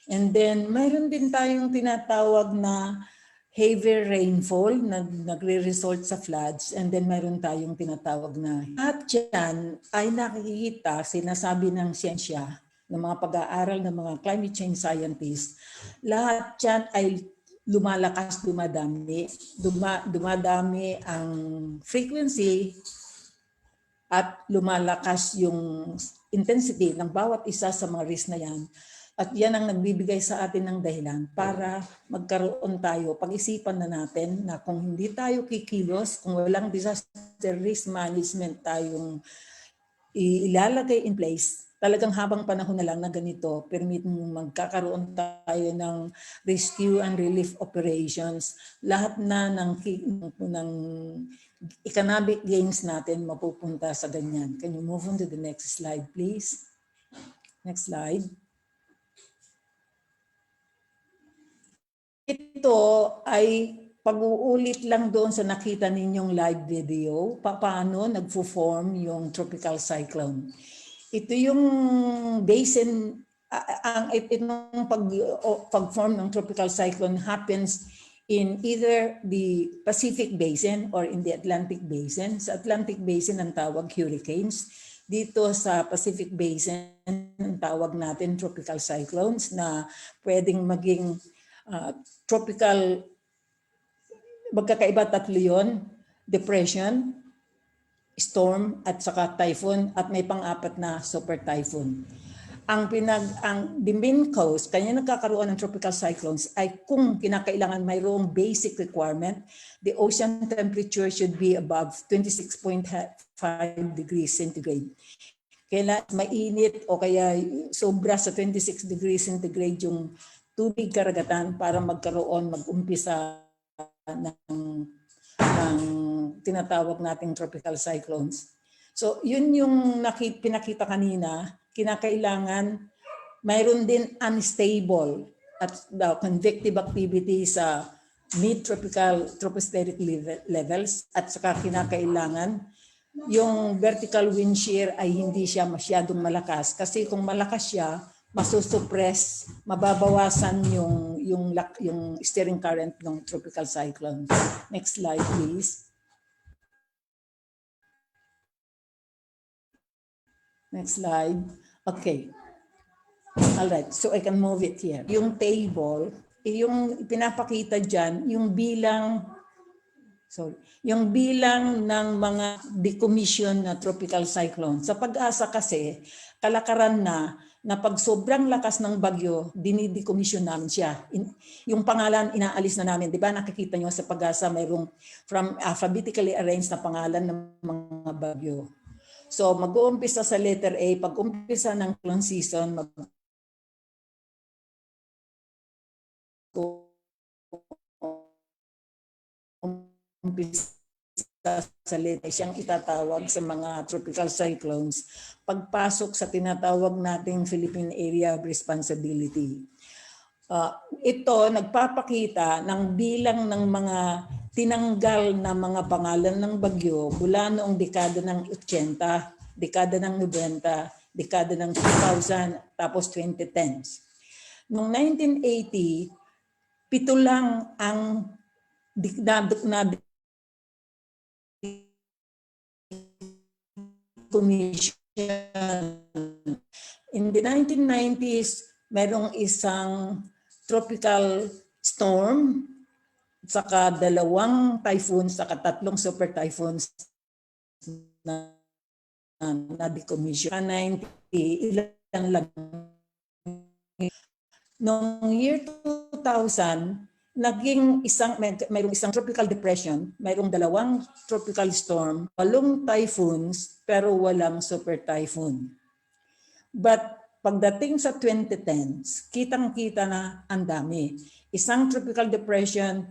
And then mayroon din tayong tinatawag na heavy rainfall na nagre-result sa floods, and then mayroon tayong tinatawag na at yan ay nakikita, sinasabi ng siyensya, ng mga pag-aaral ng mga climate change scientists, lahat yan ay lumalakas, dumadami ang frequency at lumalakas yung intensity ng bawat isa sa mga risk na yan. At yan ang nagbibigay sa atin ng dahilan para magkaroon tayo, pag-isipan na natin na kung hindi tayo kikilos, kung walang disaster risk management tayong ilalagay in place, talagang habang panahon na lang na ganito, magkakaroon tayo ng rescue and relief operations. Lahat na ng economic gains natin mapupunta sa ganyan. Can you move on to the next slide, please? Next slide. Ito ay pag-uulit lang doon sa nakita ninyong live video, paano nagfo-form yung tropical cyclone. Ito yung basin, itong pag-form ng tropical cyclone happens in either the Pacific Basin or in the Atlantic Basin. Sa Atlantic Basin ang tawag hurricanes. Dito sa Pacific Basin ang tawag natin tropical cyclones na pwedeng maging tropical, magkakaiba tatlo yun, depression, storm at saka typhoon, at may pang-apat na super typhoon. The main cause kanya nagkakaroon ng tropical cyclones ay kung kinakailangan mayroong basic requirement, the ocean temperature should be above 26.5 degrees centigrade. Kailan mainit o kaya sobra sa 26 degrees centigrade yung tubig karagatan para mag-umpisa ng tinatawag nating tropical cyclones. So yun yung pinakita kanina, kinakailangan mayroon din unstable at the convective activity sa mid-tropical tropospheric levels, at saka kinakailangan yung vertical wind shear ay hindi siya masyadong malakas, kasi kung malakas siya, masusuppress, mababawasan yung steering current ng tropical cyclone. Next slide, please. Next slide. Okay. All right. So I can move it here. Yung table, yung pinapakita dyan, yung bilang ng mga decommission na tropical cyclone. Sa Pag-asa kasi, kalakaran na pag sobrang lakas ng bagyo, dinidecommission namin siya. Yung pangalan, inaalis na namin. Di ba nakikita nyo sa Pag-asa, mayroong from alphabetically arranged na pangalan ng mga bagyo. So mag-uumpisa sa letter A, pag-umpisa ng clone season, sa letter siyang itatawag sa mga tropical cyclones pagpasok sa tinatawag nating Philippine Area of Responsibility. Ito nagpapakita ng bilang ng mga tinanggal na mga pangalan ng bagyo mula noong dekada ng 80, dekada ng 90, dekada ng 2000, tapos 2010s. Noong 1980, 7 lang ang commission. In the 1990s, merong isang tropical storm, saka 2 typhoons, saka 3 super typhoons na decommission. 90, ilan lang. Noong year 2000, mayroong isang tropical depression, mayroong 2 tropical storm, 8 typhoons, pero walang super typhoon. But pagdating sa 2010s, kitang-kita na ang dami. Isang tropical depression,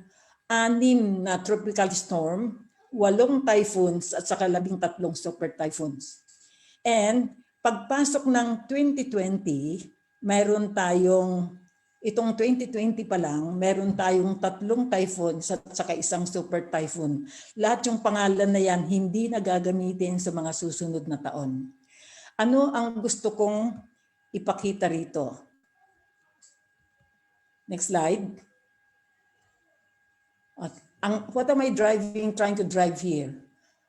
6 na tropical storm, 8 typhoons at saka 13 super typhoons. And pagpasok ng 2020, mayroon tayong, itong 2020 pa lang, meron tayong 3 typhoons at saka 1 super typhoon. Lahat yung pangalan na yan hindi na gagamitin sa mga susunod na taon. Ano ang gusto kong ipakita rito? Next slide. What am I trying to drive here?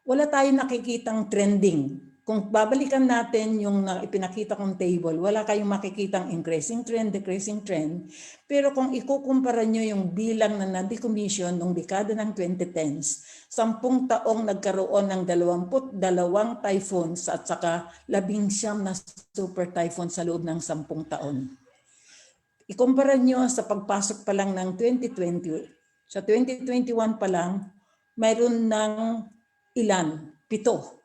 Wala tayong nakikitang trending. Kung babalikan natin yung ipinakita kong table, wala kayong makikitang increasing trend, decreasing trend. Pero kung ikukumpara nyo yung bilang na na-decommission nung dekada ng 2010s, 10 taong nagkaroon ng 22 typhoons at saka 19 na super typhoons sa loob ng 10 taon. Ikumpara nyo sa pagpasok pa lang ng 2020, sa 2021 pa lang, mayroon ng ilan? 7.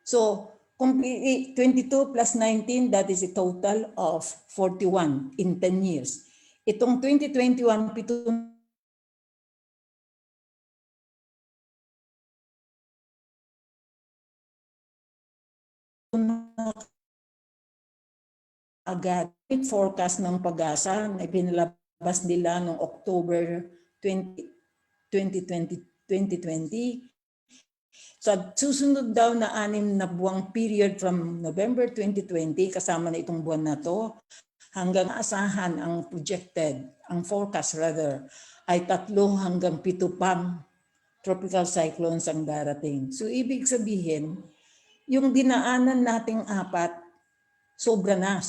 So, 22 plus 19, that is a total of 41 in 10 years. Itong 2021, 7 agad. Forecast ng Pag-asa na ipinalabas nila noong October 2020. So susunod daw na 6 na buwang period from November 2020, kasama na itong buwan na to, hanggang asahan ang projected, ang forecast rather, ay 3 hanggang 7 pang tropical cyclones ang darating. So ibig sabihin, yung dinaanan nating 4, sobra na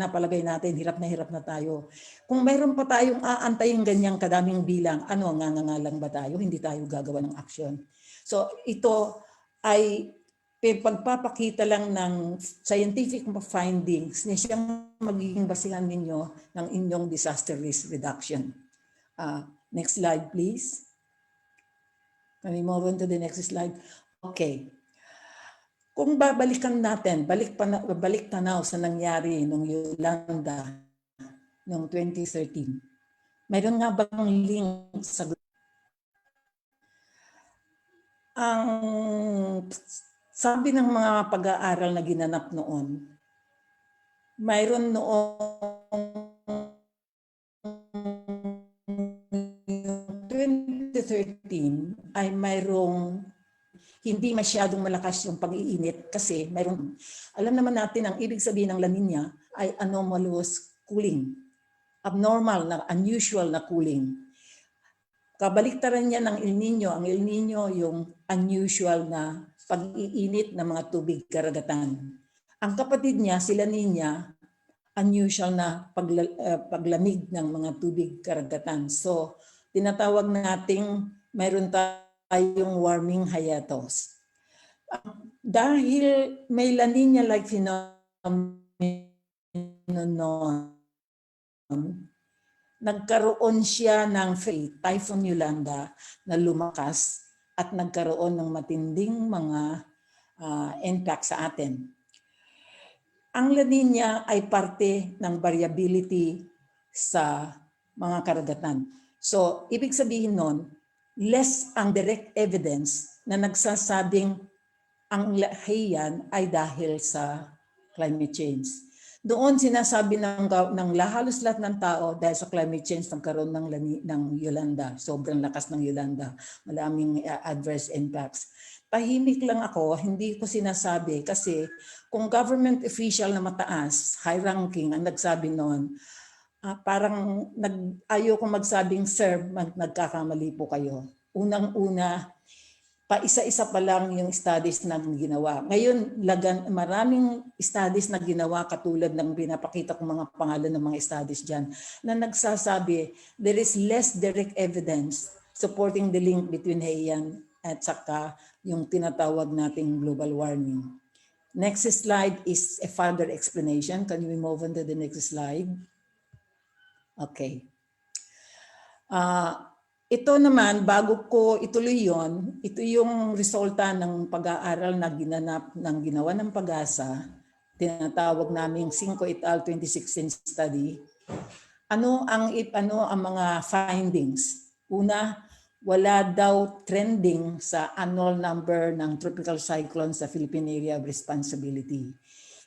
palagay natin, hirap na tayo. Kung mayroon pa tayong aantayin ganyang kadaming bilang, ano, ngangangalang ba tayo? Hindi tayo gagawa ng action. So ito ay pagpapakita lang ng scientific findings na siyang magiging basihan ninyo ng inyong disaster risk reduction. Next slide, please. Can we move on to the next slide? Okay. Kung babalikan natin, balik tanaw sa nangyari nung Yolanda noong 2013, mayroon nga bang link sa ang sabi ng mga pag-aaral na ginanap noon, mayroon noong 2013 ay mayroong hindi masyadong malakas yung pag-iinit kasi mayroon, alam naman natin ang ibig sabihin ng La Nina ay anomalous cooling, abnormal na unusual na cooling. Kabaliktaran niya ng El Nino. Ang El Nino yung unusual na pag-iinit ng mga tubig karagatan. Ang kapatid niya, si La Nina, unusual na paglamig ng mga tubig karagatan. So, tinatawag nating mayroon tayong warming hiatus. Dahil may La Nina-like phenomenon, nagkaroon siya ng Typhoon Yolanda na lumakas at nagkaroon ng matinding mga impact sa atin. Ang La Nina ay parte ng variability sa mga karagatan. So, ibig sabihin nun, less ang direct evidence na nagsasabing ang lahiyan ay dahil sa climate change. Doon sinasabi ng halos lahat ng tao dahil sa climate change nagkaroon ng Yolanda. Sobrang lakas ng Yolanda. Maraming adverse impacts. Tahimik lang ako, hindi ko sinasabi kasi kung government official na mataas, high ranking ang nagsabi noon, parang ayaw kong magsabing, sir, nagkakamali po kayo. Unang-una, pa-isa-isa pa lang yung studies na ginawa. Ngayon, maraming studies na ginawa katulad ng pinapakita kong mga pangalan ng mga studies dyan na nagsasabi there is less direct evidence supporting the link between Heian at saka yung tinatawag nating global warming. Next slide is a further explanation. Can we move on to the next slide? Okay. Ito naman, bago ko ituloy yon, ito yung resulta ng pag-aaral na ginawa ng Pag-asa, tinatawag naming 5 et al. 2016 study. Ano ang mga findings? Una, wala daw trending sa annual number ng tropical cyclones sa Philippine Area of Responsibility.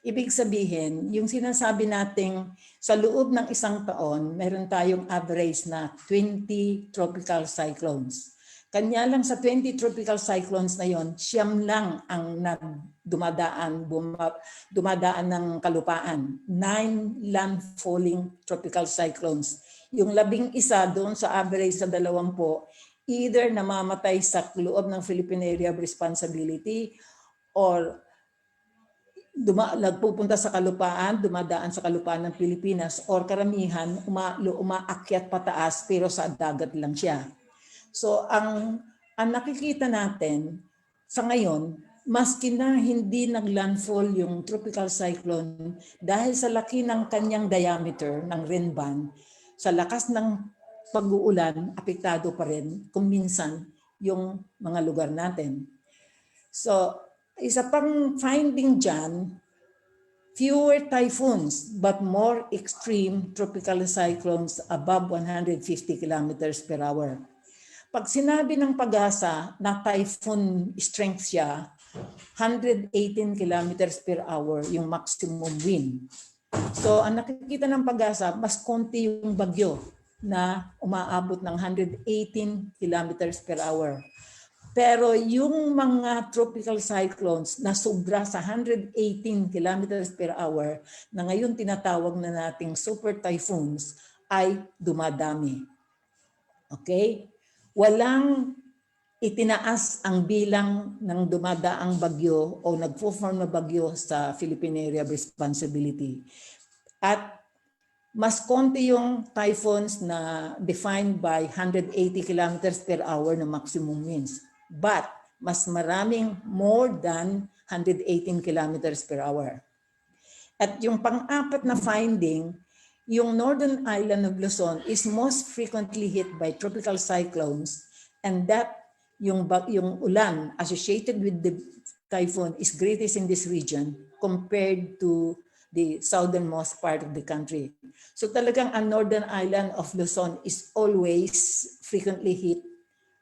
Ibig sabihin, yung sinasabi nating sa loob ng isang taon, meron tayong average na 20 tropical cyclones. Kanya lang sa 20 tropical cyclones na yon, 9 lang ang dumadaan ng kalupaan. 9 landfalling tropical cyclones. Yung 11 doon sa average sa 20, either namamatay sa loob ng Philippine Area of Responsibility or nagpupunta sa kalupaan, dumadaan sa kalupaan ng Pilipinas, or karamihan umaakyat pataas pero sa dagat lang siya. So ang nakikita natin sa ngayon, maski na hindi naglandfall yung tropical cyclone dahil sa laki ng kanyang diameter ng rain band, sa lakas ng pag-uulan, apektado pa rin kung minsan yung mga lugar natin. So isa pang finding dyan, fewer typhoons but more extreme tropical cyclones above 150 kilometers per hour. Pag sinabi ng pag-asa na typhoon strength siya, 118 kilometers per hour yung maximum wind. So ang nakikita ng pag-asa, mas konti yung bagyo na umaabot ng 118 kilometers per hour. Pero yung mga tropical cyclones na sobra sa 118 kilometers per hour na ngayon tinatawag na nating super typhoons ay dumadami. Okay? Walang itinaas ang bilang ng dumadaang bagyo o nagpo-form na bagyo sa Philippine Area of Responsibility. At mas konti yung typhoons na defined by 180 kilometers per hour na maximum winds. But mas maraming more than 118 kilometers per hour. At yung pang-apat na finding, yung northern island of Luzon is most frequently hit by tropical cyclones, and that yung ulan associated with the typhoon is greatest in this region compared to the southernmost part of the country. So talagang ang northern island of Luzon is always frequently hit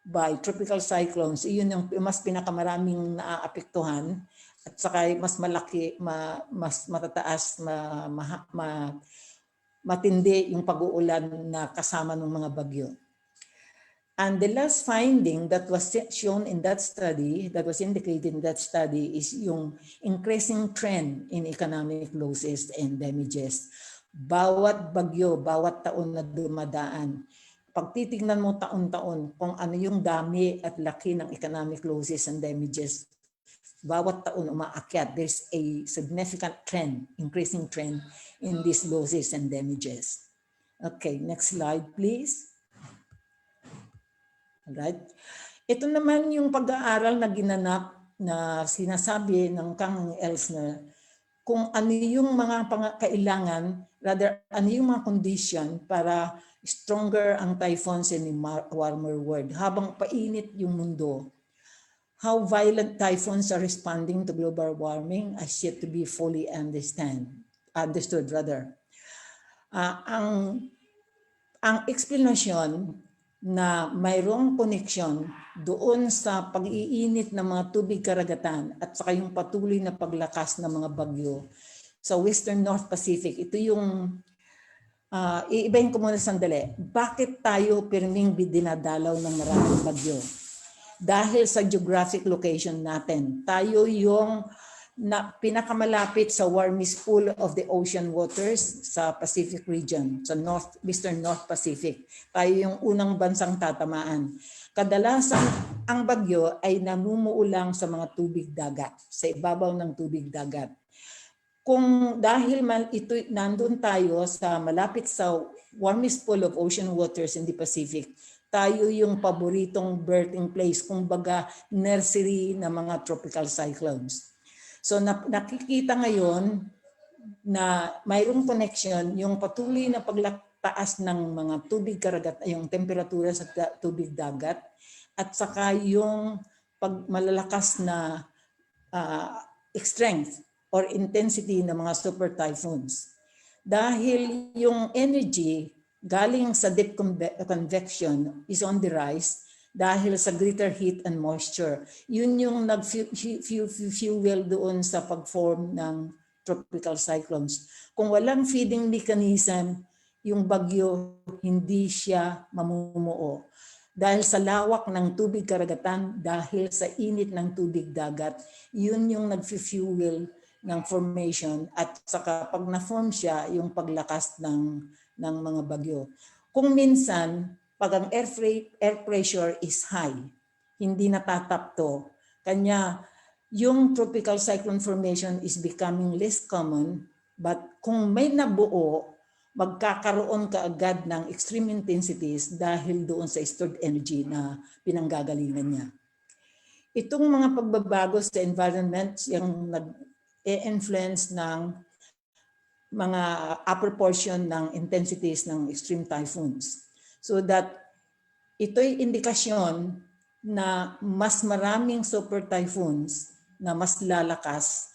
by tropical cyclones. Iyon yung mas pinakamaraming naaapektuhan at saka mas malaki, mas matataas, matindi yung pag-uulan na kasama ng mga bagyo. And the last finding that was shown in that study, that was indicated in that study, is yung increasing trend in economic losses and damages. Bawat bagyo, bawat taon na dumadaan, pag titignan mo taon-taon kung ano yung dami at laki ng economic losses and damages, bawat taon umaakyat. There's a significant trend, increasing trend in these losses and damages. Okay, next slide please. Alright. Ito naman yung pag-aaral na ginanap na sinasabi ng Kang Elsner kung ano yung mga kailangan, rather ano yung mga condition para stronger ang typhoons in a warmer world. Habang painit yung mundo, how violent typhoons are responding to global warming is yet to be fully understood. Ang explanation na mayroong connection doon sa pag-iinit ng mga tubig karagatan at saka yung patuloy na paglakas ng mga bagyo sa Western North Pacific. Ito yung iibahin ko muna sandali. Bakit tayo pirming dinadalaw ng maraming bagyo? Dahil sa geographic location natin. Tayo yung pinakamalapit sa warmest pool of the ocean waters sa Pacific region, sa Western North Pacific. Tayo yung unang bansang tatamaan. Kadalasan ang bagyo ay namumuulang sa mga tubig dagat, sa ibabaw ng tubig dagat. Kung dahil ito nandun tayo sa malapit sa warmest pool of ocean waters in the Pacific, tayo yung paboritong birthing place, kumbaga nursery ng mga tropical cyclones. So nakikita ngayon na mayroong connection yung patuloy na pagtaas ng mga tubig karagat, yung temperatura sa tubig dagat at saka yung malalakas na strength or intensity ng mga super typhoons. Dahil yung energy galing sa deep convection is on the rise, dahil sa greater heat and moisture. Yun yung nag-fuel doon sa pag-form ng tropical cyclones. Kung walang feeding mechanism, yung bagyo, hindi siya mamumuo. Dahil sa lawak ng tubig karagatan, dahil sa init ng tubig dagat, yun yung nag-fuel ng formation at saka pag na-form siya, yung paglakas ng mga bagyo. Kung minsan, pag ang air pressure is high, hindi natatapto, kanya yung tropical cyclone formation is becoming less common, but kung may nabuo, magkakaroon ka agad ng extreme intensities dahil doon sa stored energy na pinanggagalingan niya. Itong mga pagbabago sa environment, yung nag-influence ng mga upper portion ng intensities ng extreme typhoons. So that ito'y indikasyon na mas maraming super typhoons na mas lalakas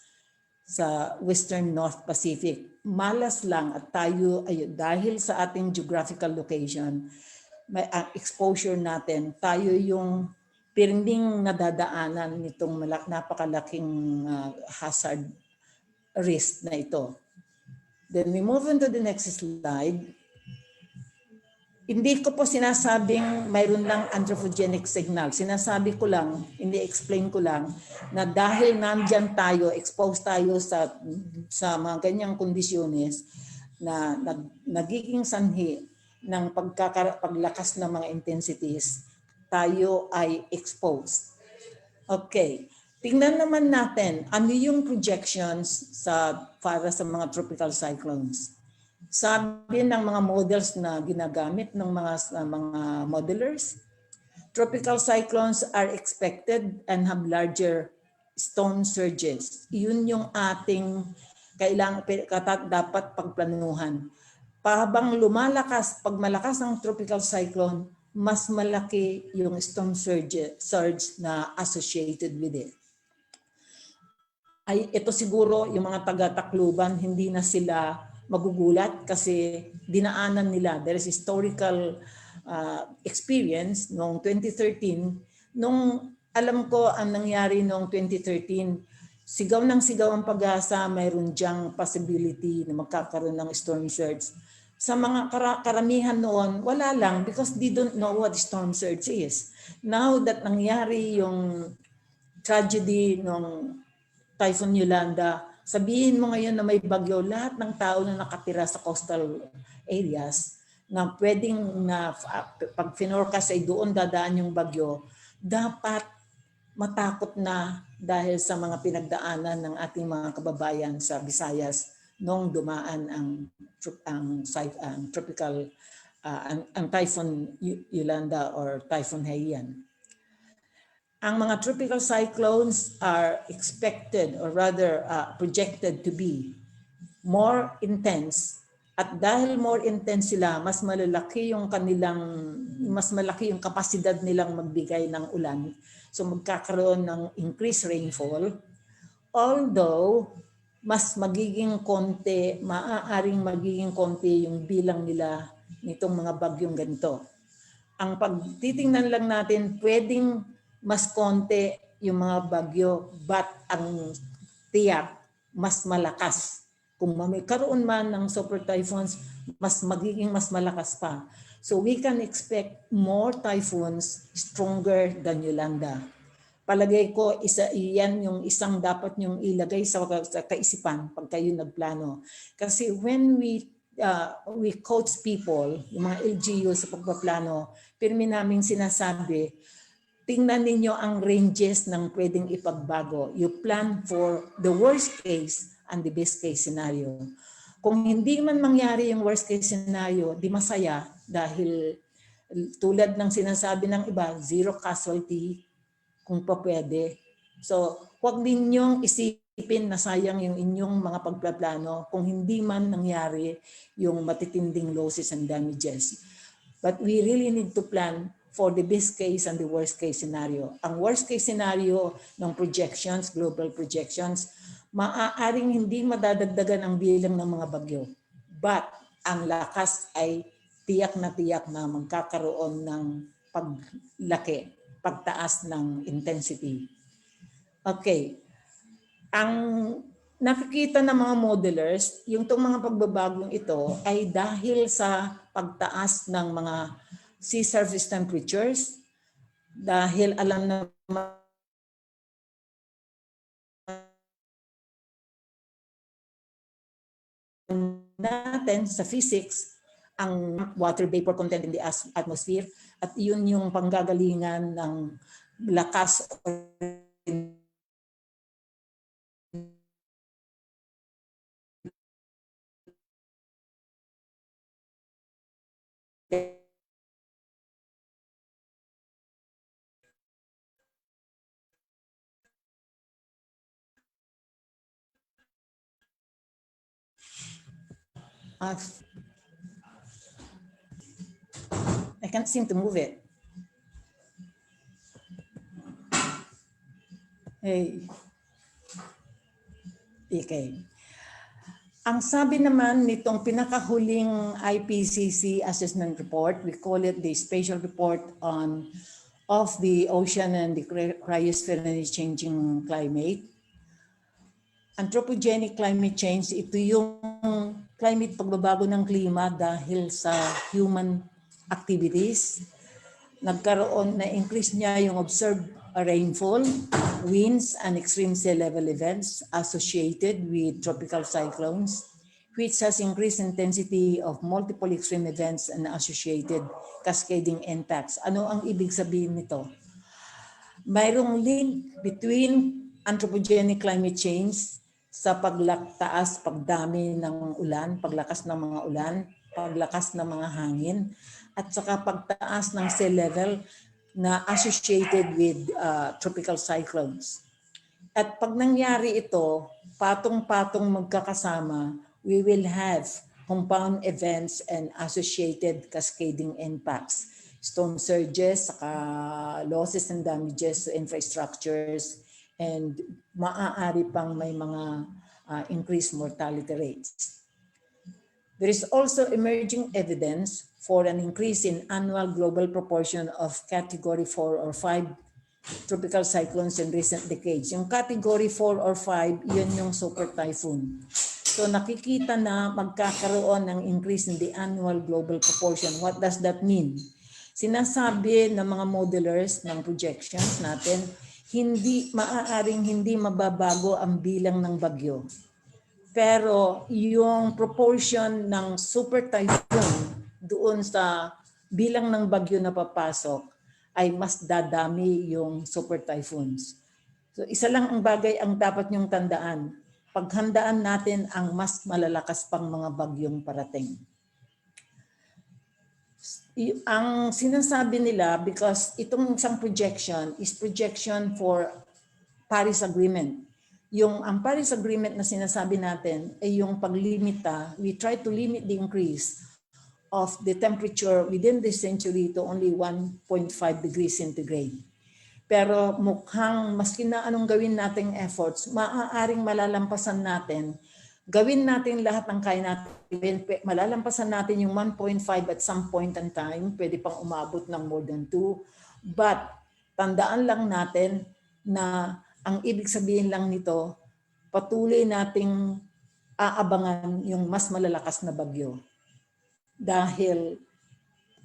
sa Western North Pacific. Malas lang at tayo ay dahil sa ating geographical location, may exposure natin, tayo yung pirming nadadaanan nitong napakalaking hazard risk na ito. Then we move on to the next slide. Hindi ko po sinasabing mayroon lang anthropogenic signal. Sinasabi ko lang, ini-explain ko lang na dahil nandyan tayo, exposed tayo sa mga ganyang kondisyones na nagiging sanhi ng paglakas ng mga intensities, tayo ay exposed. Okay. Tingnan naman natin ano yung projections para sa mga tropical cyclones. Sabi ng mga models na ginagamit ng mga modelers, tropical cyclones are expected and have larger storm surges. Yun yung ating dapat pagplanuhan. Habang lumalakas, pag malakas ang tropical cyclone, mas malaki yung storm surge na associated with it. Ay, ito siguro yung mga taga-Tacloban, hindi na sila magugulat kasi dinaanan nila. There is historical experience noong 2013. Nung alam ko ang nangyari noong 2013, sigaw ng sigaw ang pag-asa, mayroon diyang possibility na magkakaroon ng storm surge. Sa mga karamihan noon, wala lang because they don't know what storm surge is. Now that nangyari yung tragedy ng Typhoon Yolanda, sabihin mo ngayon na may bagyo, lahat ng tao na nakatira sa coastal areas na pwedeng na pag finorcast ay doon dadaan yung bagyo, dapat matakot na dahil sa mga pinagdaanan ng ating mga kababayan sa Visayas nung dumaan ang tropical ang Typhoon Yolanda or Typhoon Haiyan. Ang mga tropical cyclones are expected or rather projected to be more intense, at dahil more intense sila, mas malaki yung kapasidad nilang magbigay ng ulan. So magkakaroon ng increased rainfall. Although maaaring magiging konti yung bilang nila nitong mga bagyong ganito. Ang pagtitingnan lang natin, pwedeng mas konti yung mga bagyo, but ang tiyak, mas malakas. Kung magkaroon man ng super typhoons, magiging mas malakas pa. So we can expect more typhoons stronger than Yolanda. Palagay ko, iyan yung isang dapat nyong ilagay sa kaisipan pag kayo nagplano. Kasi when we coach people, yung mga LGU sa pagpaplano, pirmi naming sinasabi, tingnan ninyo ang ranges ng pwedeng ipagbago. You plan for the worst case and the best case scenario. Kung hindi man mangyari yung worst case scenario, di masaya dahil tulad ng sinasabi ng iba, zero casualty kung pa pwede. So, huwag ninyong isipin na sayang yung inyong mga pagpaplano kung hindi man nangyari yung matitinding losses and damages. But we really need to plan for the best case and the worst case scenario. Ang worst case scenario ng projections, global projections, maaaring hindi madadagdagan ang bilang ng mga bagyo. But ang lakas ay tiyak na magkakaroon ng pagtaas ng intensity. Okay. Ang nakikita ng mga modelers, yung itong mga pagbabagong ito ay dahil sa pagtaas ng mga sea surface temperatures, dahil alam naman natin sa physics ang water vapor content in the atmosphere at yun yung panggagalingan ng lakas I can't seem to move it. Hey. Okay. Ang sabi naman nitong pinakahuling IPCC assessment report, we call it the Spatial Report of the Ocean and the Cryosphere and Changing Climate. Anthropogenic climate change, ito yung climate pagbabago ng klima dahil sa human activities. Nagkaroon na increase niya yung observed rainfall, winds, and extreme sea level events associated with tropical cyclones, which has increased intensity of multiple extreme events and associated cascading impacts. Ano ang ibig sabihin nito? Mayroong link between anthropogenic climate change sa pagtaas, pagdami ng ulan, paglakas ng mga ulan, paglakas ng mga hangin, at saka pagtaas ng sea level na associated with tropical cyclones. At pag nangyari ito, patong-patong magkakasama, we will have compound events and associated cascading impacts. Storm surges, saka losses and damages to infrastructures, and maaari pang may mga increased mortality rates. There is also emerging evidence for an increase in annual global proportion of category 4 or 5 tropical cyclones in recent decades. Yung category 4 or 5, yun yung super typhoon. So nakikita na magkakaroon ng increase in the annual global proportion. What does that mean? Sinasabi ng mga modelers ng projections natin, maaaring hindi mababago ang bilang ng bagyo. Pero yung proportion ng super typhoon doon sa bilang ng bagyo na papasok ay mas dadami yung super typhoons. So isa lang ang bagay ang dapat niyong tandaan. Paghandaan natin ang mas malalakas pang mga bagyong parating. Ang sinasabi nila, because itong isang projection is projection for Paris Agreement. Ang Paris Agreement na sinasabi natin ay yung paglimita, we try to limit the increase of the temperature within this century to only 1.5 degrees centigrade. Pero mukhang maski na anong gawin nating efforts, maaaring malalampasan natin. Gawin natin lahat ng kaya natin. Malalampasan natin yung 1.5 at some point in time. Pwede pang umabot ng more than 2. But tandaan lang natin na ang ibig sabihin lang nito, patuloy nating aabangan yung mas malalakas na bagyo. Dahil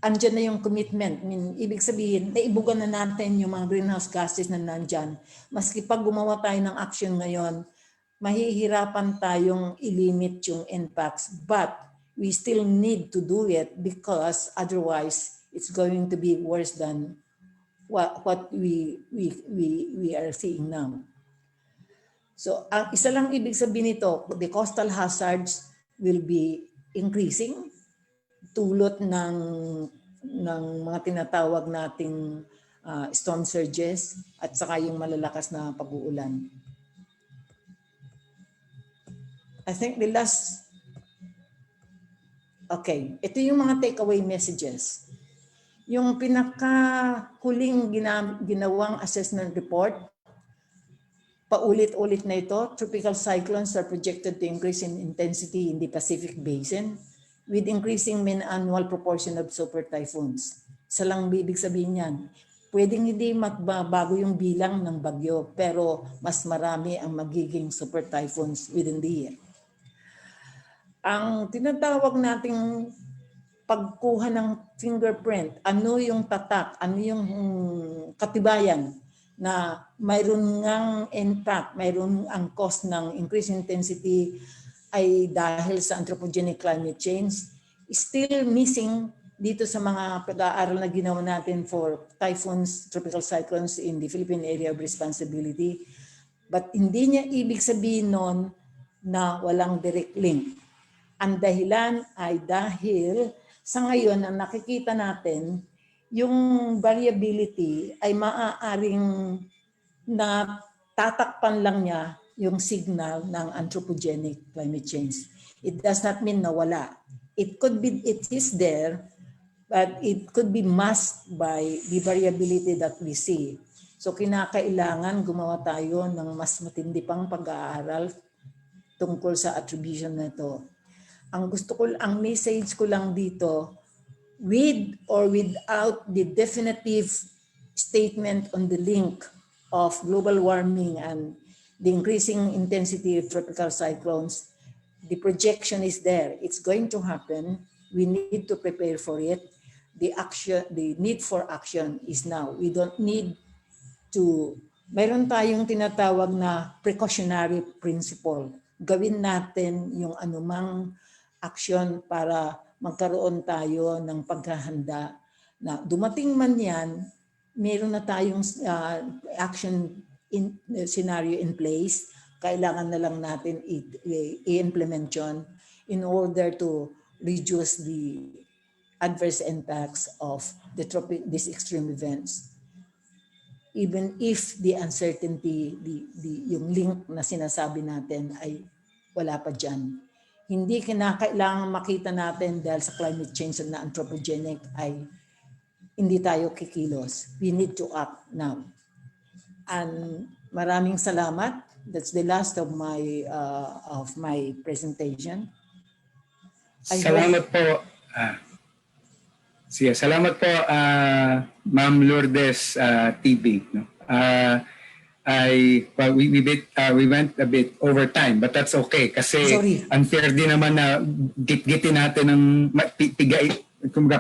andyan na yung commitment. Ibig sabihin, naibugan na natin yung mga greenhouse gases na nandyan. Maski pag gumawa tayo ng action ngayon, mahihirapan tayong ilimit yung impacts. But we still need to do it because otherwise it's going to be worse than what we are seeing now. So ang isa lang ibig sabihin nito, the coastal hazards will be increasing tulot ng mga tinatawag nating storm surges at saka yung malalakas na pag-uulan. I think the last, okay, ito yung mga takeaway messages. Yung pinakahuling ginawang assessment report, paulit-ulit na ito, tropical cyclones are projected to increase in intensity in the Pacific Basin with increasing mean annual proportion of super typhoons. Isa lang ibig sabihin yan. Pwedeng hindi magbabago yung bilang ng bagyo, pero mas marami ang magiging super typhoons within the year. Ang tinatawag nating pagkuha ng fingerprint, ano yung tatak, ano yung katibayan na mayroon ngang impact, mayroon ang cause ng increased intensity ay dahil sa anthropogenic climate change, still missing dito sa mga pag-aaral na ginawa natin for typhoons, tropical cyclones in the Philippine Area of Responsibility. But hindi niya ibig sabihin nun na walang direct link. Ang dahilan ay dahil sa ngayon ang nakikita natin, yung variability ay maaaring na tatakpan lang niya yung signal ng anthropogenic climate change. It does not mean na wala. It is there, but it could be masked by the variability that we see. So kinakailangan gumawa tayo ng mas matindi pang pag-aaral tungkol sa attribution na ito. Ang message ko lang dito, with or without the definitive statement on the link of global warming and the increasing intensity of tropical cyclones, the projection is there. It's going to happen. We need to prepare for it. The need for action is now. We don't need to, mayroon tayong tinatawag na precautionary principle. Gawin natin yung anumang action para magkaroon tayo ng paghahanda na dumating man yan, meron na tayong action scenario in place. Kailangan na lang natin i-implement yun in order to reduce the adverse impacts of these extreme events. Even if the uncertainty, yung link na sinasabi natin ay wala pa dyan. Hindi kinakailangan makita natin dahil sa climate change na anthropogenic ay hindi tayo kikilos. We need to act now. And maraming salamat. That's the last of my presentation. Salamat po. Salamat po, Ma'am Lourdes Tibig. No? We went a bit over time, but that's okay kasi unfair din naman na git-gitin natin ng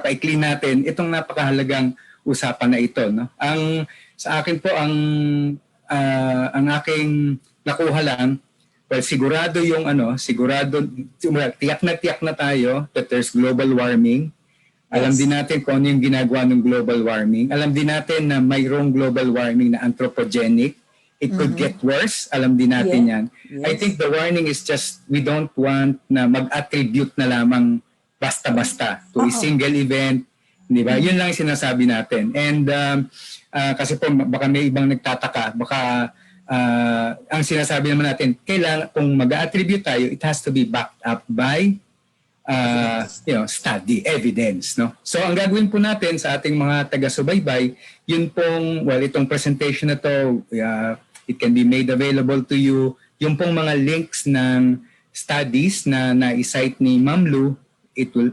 paikli natin itong napakahalagang usapan na ito. No? Sa akin po ang aking nakuha lang, well, sigurado tiyak na tayo that there's global warming. Alam din natin kung ano yung ginagawa ng global warming. Alam din natin na mayroong global warming na anthropogenic. It could get worse. Alam din natin yan. Yes. I think the warning is just we don't want na mag-attribute na lamang basta-basta to a single event. Di ba? Yun lang yung sinasabi natin. And kasi po baka may ibang nagtataka. Baka ang sinasabi naman natin, kailangan kung mag-attribute tayo, it has to be backed up by study, evidence. No? So ang gagawin po natin sa ating mga taga-subaybay, yun pong, itong presentation na to, it can be made available to you. Yung pong mga links ng studies na na-cite ni Ma'am Lu,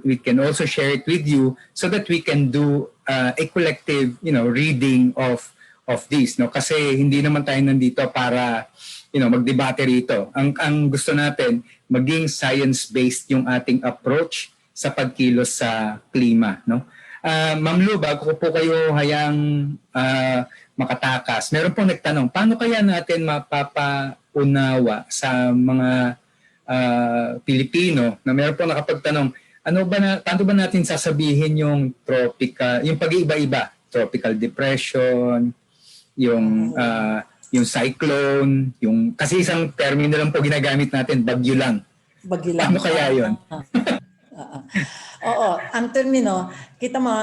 we can also share it with you so that we can do a collective, reading of this. No? Kasi hindi naman tayo nandito para magdebate rito. Ang gusto natin, maging science-based yung ating approach sa pagkilos sa klima. No? Ma'am Lu, bago ko po kayo hayang makatakas, meron pong nagtanong, paano kaya natin mapapaunawa sa mga Pilipino na meron pong nakapagtanong, paano ba natin sasabihin yung yung pag-iiba-iba, tropical depression, yung cyclone, kasi isang termino lang po ginagamit natin, bagyo lang. Bagyo lang. Paano kaya yun? Oo, ang termino, kita mo,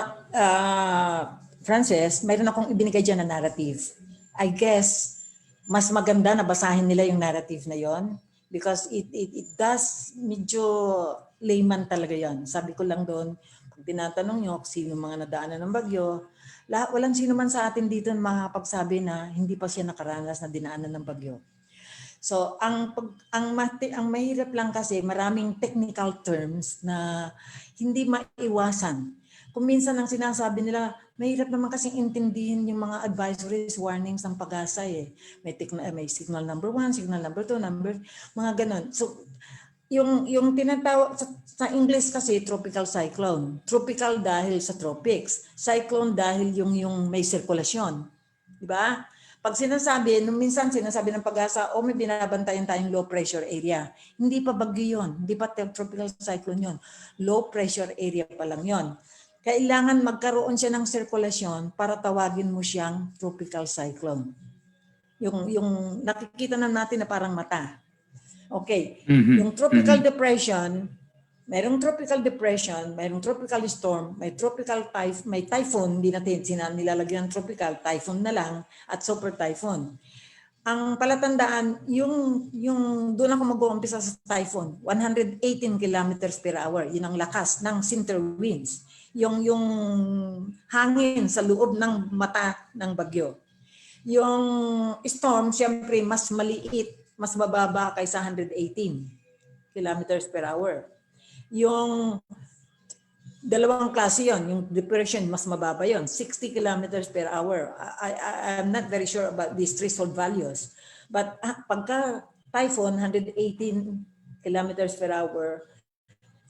Frances, mayroon akong ibinigay dyan na narrative. I guess, mas maganda na basahin nila yung narrative na yon because it does medyo layman talaga yan. Sabi ko lang doon, pag tinatanong nyo sino mga nadaanan ng bagyo, walang sino man sa atin dito na makapagsabi na hindi pa siya nakaranas na dinaanan ng bagyo. So ang mahirap lang kasi maraming technical terms na hindi maiwasan. Kung minsan ang sinasabi nila, mahirap naman kasing intindihin yung mga advisories, warnings ng pag-asa eh. May signal number 1, signal number 2, mga ganun. So, yung tinatawag sa English kasi tropical cyclone. Tropical dahil sa tropics. Cyclone dahil yung may sirkulasyon. Di ba? Pag sinasabi, nung minsan sinasabi ng pag-asa, may binabantayan tayong low pressure area. Hindi pa bagyo yun. Hindi pa tropical cyclone yun. Low pressure area pa lang yun. Kailangan magkaroon siya ng sirkulasyon para tawagin mo siyang tropical cyclone. Yung nakikita na natin na parang mata. Okay. Yung tropical depression, mayroong tropical depression, mayroong tropical storm, may typhoon, hindi natin nilalagyan ng tropical, typhoon na lang, at super typhoon. Ang palatandaan, yung doon ako mag-uumpisa sa typhoon, 118 kilometers per hour, yun ang lakas ng center winds. Yung hangin sa loob ng mata ng bagyo. Yung storm, siyempre mas maliit, mas mababa kaysa 118 kilometers per hour. Yung dalawang klase yon, yung depression mas mababa yon, 60 kilometers per hour. I'm not very sure about these threshold values. But pagka typhoon, 118 kilometers per hour,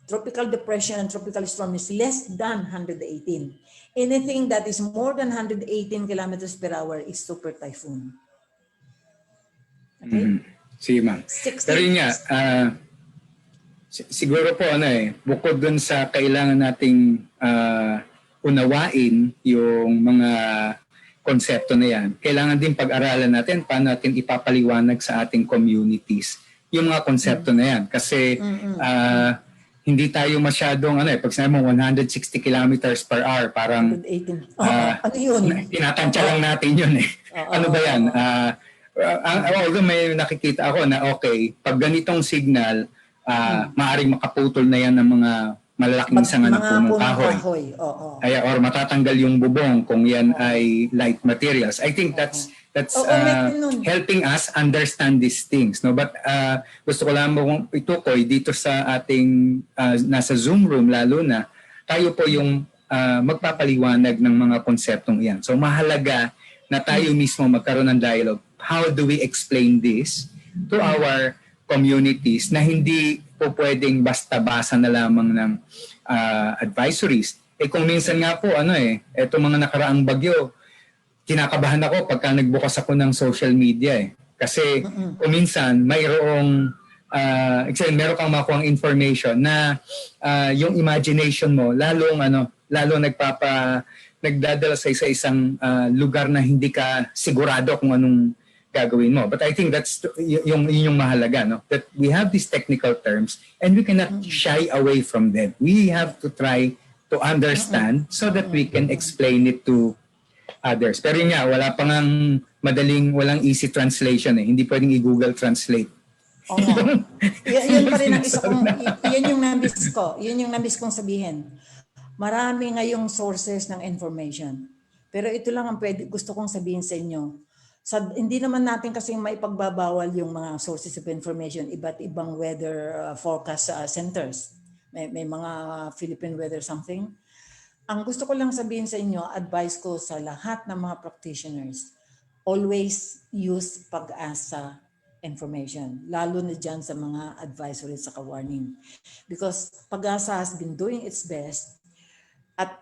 tropical depression and tropical storm is less than 118. Anything that is more than 118 kilometers per hour is super typhoon. Okay? Sige, ma'am. Pero yun nga, siguro po bukod dun sa kailangan nating unawain yung mga konsepto na yan, kailangan din pag-aralan natin paano natin ipapaliwanag sa ating communities yung mga konsepto na yan. Kasi hindi tayo masyadong, pag sinabi mo 160 kilometers per hour, parang 118. Ano yun? Tinatansya lang natin yun eh. Ano ba yan? Although may nakikita ako na pag ganitong signal, maaaring makaputol na yan ng mga malalaking sanga ng punong kahoy. Or matatanggal yung bubong kung yan ay light materials. I think that's helping us understand these things. No? But gusto ko lang itukoy dito sa ating nasa Zoom room, lalo na tayo po yung magpapaliwanag ng mga konseptong iyan. So mahalaga na tayo mismo magkaroon ng dialogue. How do we explain this to our communities na hindi po pwedeng basta-basa na lamang ng advisories? Kung minsan nga po, etong mga nakaraang bagyo, kinakabahan ako pagka nagbukas ako ng social media Kasi kung minsan mayroong meron kang makuhang information na yung imagination mo lalong nagdadala sa isang lugar na hindi ka sigurado kung anong gagawin mo. But I think that's yung mahalaga, no? That we have these technical terms and we cannot shy away from them. We have to try to understand so that we can explain it to others. Pero yun nga, wala pa ngang walang easy translation Hindi pwedeng i-Google Translate. Yun pa rin ang isa kong, yun yung nabis kong sabihin. Marami ngayong sources ng information. Pero ito lang ang gusto kong sabihin sa inyo. Hindi naman natin kasi maipagbabawal yung mga sources of information, iba't ibang weather forecast centers. May mga Philippine weather something. Ang gusto ko lang sabihin sa inyo, advice ko sa lahat ng mga practitioners, always use pag-asa information, lalo na dyan sa mga advisory sa warning. Because pag-asa has been doing its best at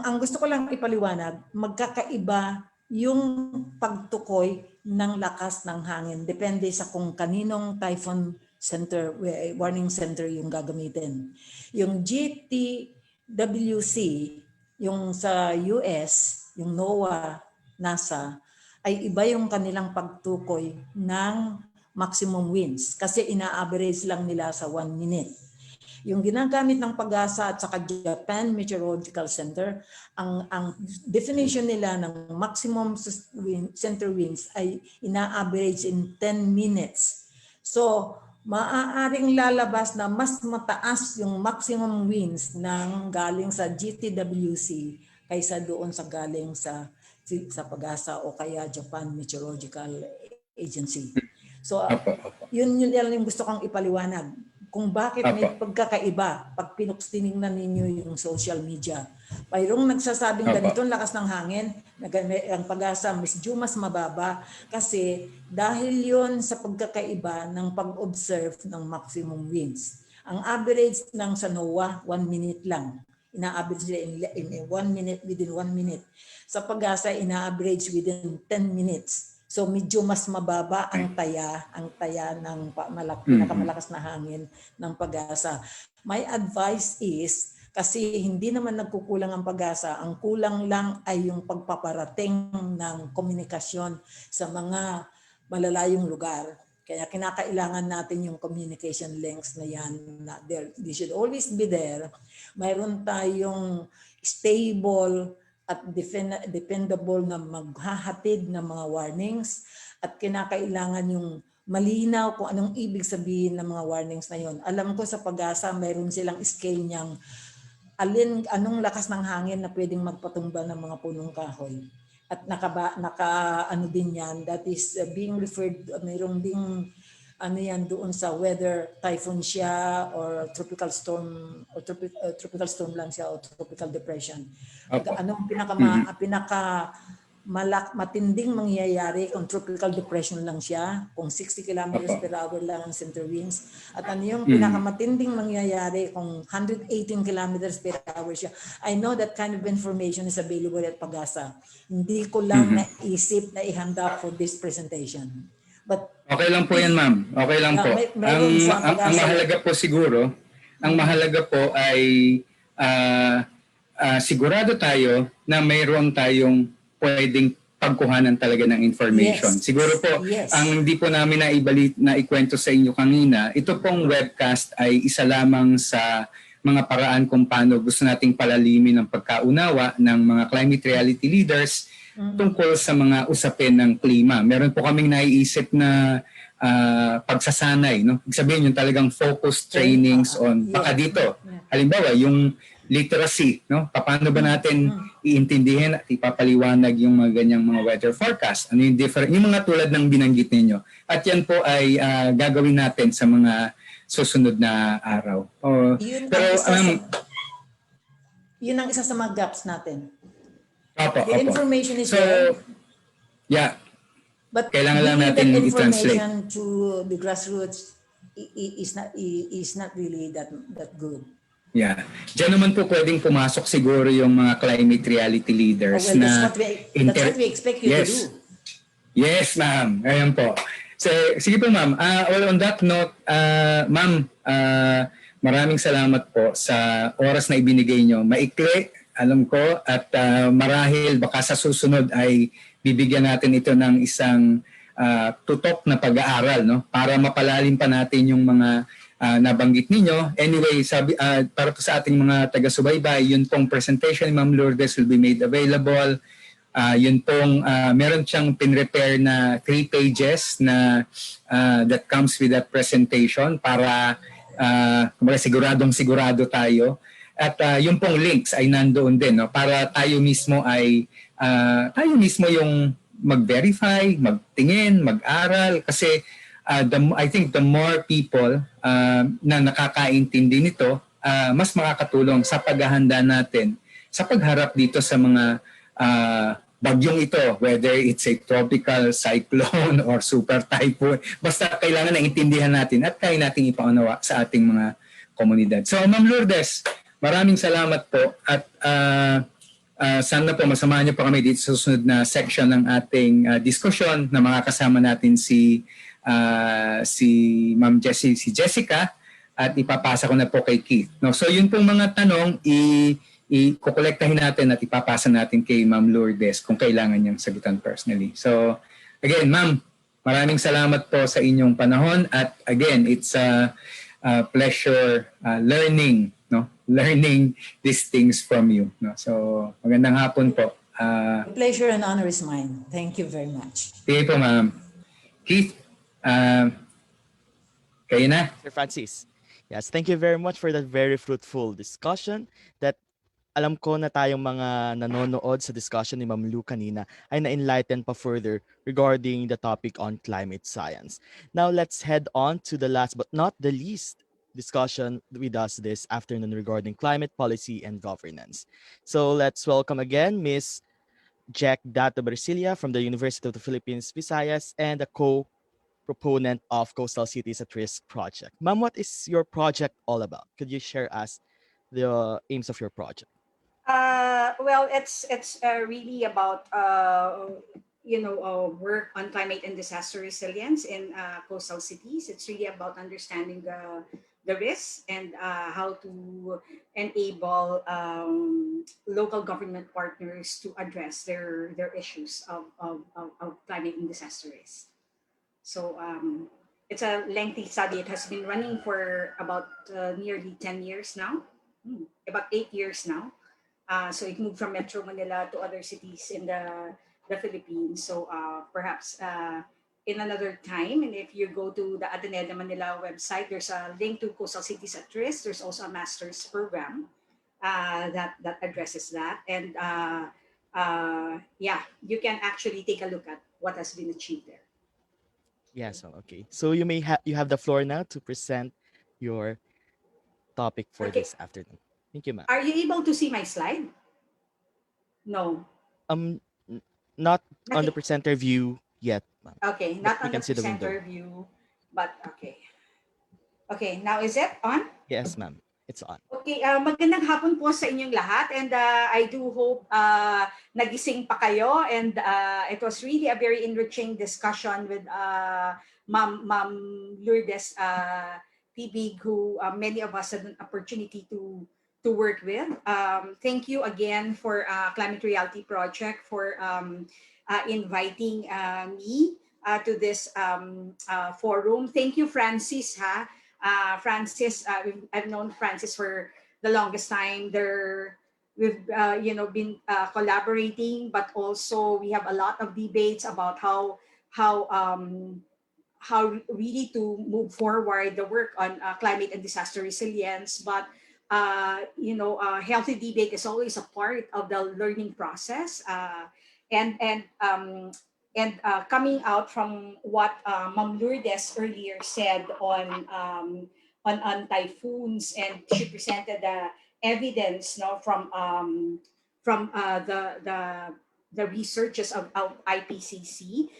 ang gusto ko lang ipaliwanag, magkakaiba yung pagtukoy ng lakas ng hangin. Depende sa kung kaninong typhoon center, warning center yung gagamitin. Yung GTWC, yung sa US, yung NOAA, NASA, ay iba yung kanilang pagtukoy ng maximum winds kasi ina-average lang nila sa 1 minute. Yung ginagamit ng Pag-asa at saka Japan Meteorological Center, ang definition nila ng maximum center winds ay ina-average in 10 minutes. So, maaaring lalabas na mas mataas yung maximum winds ng galing sa GTWC kaysa doon sa galing sa Pag-asa o kaya Japan Meteorological Agency. So, yun yung gusto kong ipaliwanag. kung bakit may Apo. pagkakaiba pag tinignan ninyo yung social media. Mayroong nagsasabing Apo. ganito ang lakas ng hangin, ang Pag-asa medyo mas mababa kasi dahil yon sa pagkakaiba ng pag-observe ng maximum winds. Ang average ng sa NOAA, 1 minute lang. Ina-average nila in 1 minute, within 1 minute. Sa Pag-asa, ina-average within 10 minutes. So medyo mas mababa ang taya ng pinakamalakas na hangin ng Pag-asa. My advice is, kasi hindi naman nagkukulang ang Pag-asa, ang kulang lang ay yung pagpaparating ng komunikasyon sa mga malalayong lugar. Kaya kinakailangan natin yung communication links na yan. They should always be there. Mayroon tayong stable at dependable na maghahatid ng mga warnings at kinakailangan yung malinaw kung anong ibig sabihin ng mga warnings na yon. Alam ko sa Pag-asa mayroon silang scale niyang anong lakas ng hangin na pwedeng magpatumba ng mga punong kahoy. At naka ano din yan, that is being referred, mayroong ding ano yan doon sa whether typhoon siya or tropical storm or tropical storm lang siya o tropical depression. Anong matinding mangyayari kung tropical depression lang siya, kung 60 kilometers per hour lang ang center winds, at ano yung pinakamatinding mangyayari kung 118 kilometers per hour siya. I know that kind of information is available at Pag-asa. Hindi ko lang naisip na ihanda for this presentation. But okay lang po yan, ma'am. Okay lang po. Ang mahalaga po siguro, ang mahalaga po ay sigurado tayo na mayroon tayong pwedeng pagkuhanan talaga ng information. Yes. Siguro po, Yes. ang hindi po namin na ikwento sa inyo kanina, ito pong webcast ay isa lamang sa mga paraan kung paano gusto nating palalimin ang pagkaunawa ng mga climate reality leaders tungkol sa mga usapin ng klima. Meron po kaming naiisip na pagsasanay, no? Ibig sabihin yung talagang focus trainings on baka dito. Halimbawa, yung literacy, no? Paano ba natin iintindihin at ipapaliwanag yung mga ganyang mga weather forecast? Ano yung different, yung mga tulad ng binanggit ninyo. At yan po ay gagawin natin sa mga susunod na araw. Yun ang isa sa mga gaps natin. The information is there. Yeah. But kailangan lang natin i-translate. Information to the grassroots is not really that good. Yeah. Diyan naman po pwedeng pumasok siguro yung mga climate reality leaders that's what we expect you to do. Yes, ma'am. Ayan po. So, sige po, ma'am. On that note, ma'am, maraming salamat po sa oras na ibinigay nyo. Maikli, alam ko, at marahil baka sa susunod ay bibigyan natin ito ng isang tutok na pag-aaral, no? Para mapalalim pa natin yung mga nabanggit ninyo. Anyway, para po sa ating mga taga-subaybay, yun pong presentation ni Ma'am Lourdes will be made available. Yun pong meron siyang pinrepare na 3 pages na that comes with that presentation para sigurado tayo. At yung pong links ay nandoon din, no? Para tayo mismo yung mag-verify, magtingin, mag-aral kasi I think the more people na nakakaintindi nito, mas makakatulong sa paghahanda natin sa pagharap dito sa mga bagyong ito, whether it's a tropical cyclone or super typhoon. Basta kailangan na intindihan natin at kaya natin ipaunawa sa ating mga komunidad. So, Ma'am Lourdes, maraming salamat po at sana po masamahan niyo po kami dito sa susunod na section ng ating diskusyon na makakasama natin si Ma'am si Jessica at ipapasa ko na po kay Keith. No? So yun pong mga tanong kukolektahin natin at ipapasa natin kay Ma'am Lourdes kung kailangan niyang sagutan personally. So again, Ma'am, maraming salamat po sa inyong panahon at again, it's a pleasure learning these things from you. No? So magandang hapon po. Pleasure and honor is mine. Thank you very much. Sige po, Ma'am. Keith, kayo na. Sir Francis. Yes, thank you very much for that very fruitful discussion that alam ko na tayong mga nanonood sa discussion ni Ma'am Lou kanina ay na-enlighten pa further regarding the topic on climate science. Now let's head on to the last but not the least discussion with us this afternoon regarding climate policy and governance. So let's welcome again Miss Jack Dator-Bercilla from the University of the Philippines, Visayas, and a co-proponent of Coastal Cities at Risk project. Ma'am, what is your project all about? Could you share us the aims of your project? Well, it's really about work on climate and disaster resilience in coastal cities. It's really about understanding the risks and how to enable local government partners to address their issues of climate and disaster risk. So it's a lengthy study. It has been running for about nearly 10 years now, about 8 years now. So it moved from Metro Manila to other cities in the Philippines. So perhaps in another time, and if you go to the Ateneo de Manila website, there's a link to Coastal Cities at Risk. There's also a master's program that addresses that. And yeah, you can actually take a look at what has been achieved there. Yes, well, okay. So you have the floor now to present your topic for Okay. this afternoon. Thank you, ma'am. Are you able to see my slide? No. N- Not on the Naki- presenter view yet, ma'am. Okay, But not we on the can see the presenter window. view, but okay. Okay, now is it on? Yes, ma'am. It's on. Okay, magandang hapon po sa inyong lahat, and I do hope nagising pa kayo, and it was really a very enriching discussion with Ma'am Lourdes Tibig, who many of us had an opportunity to work with. Thank you again for Climate Reality Project for inviting me to this forum. Thank you, Francis. Francis, I've known Francis for the longest time. We've been collaborating, but also we have a lot of debates about how really to move forward the work on climate and disaster resilience. But healthy debate is always a part of the learning process. And coming out from what Ma'am Lourdes earlier said on typhoons, and she presented the evidence, from the researches of IPCC.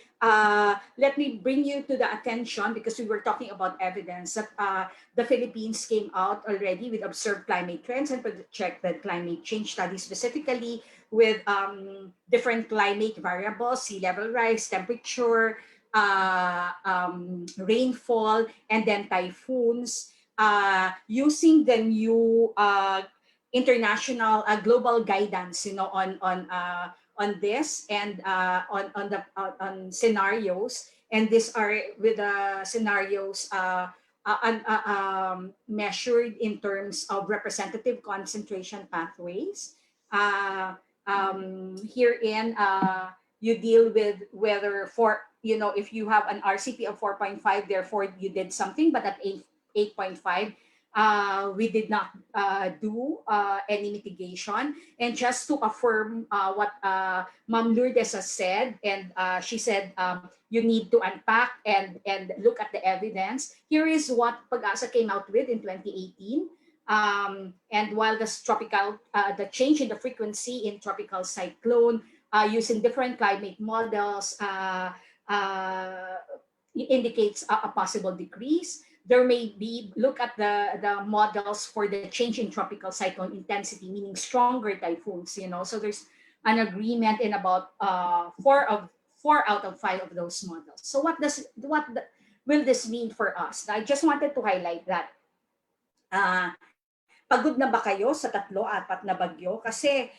Let me bring you to the attention, because we were talking about evidence, that the Philippines came out already with observed climate trends and projected climate change studies, specifically with different climate variables: sea level rise, temperature, rainfall, and then typhoons, using the new international global guidance, on this, and on scenarios. And these are with scenarios measured in terms of representative concentration pathways. Herein, you deal with whether if you have an RCP of 4.5, therefore you did something, but at 8.5, we did not do any mitigation. And just to affirm what Ma'am Lourdes has said, and she said you need to unpack and look at the evidence. Here is what Pag-asa came out with in 2018. And while the change in the frequency in tropical cyclone, using different climate models, indicates a possible decrease. There may be, look at the models for the change in tropical cyclone intensity, meaning stronger typhoons, So there's an agreement in about 4 out of 5 of those models. So what will this mean for us? I just wanted to highlight that. Pagod na ba kayo sa 3-4 na bagyo? Kasi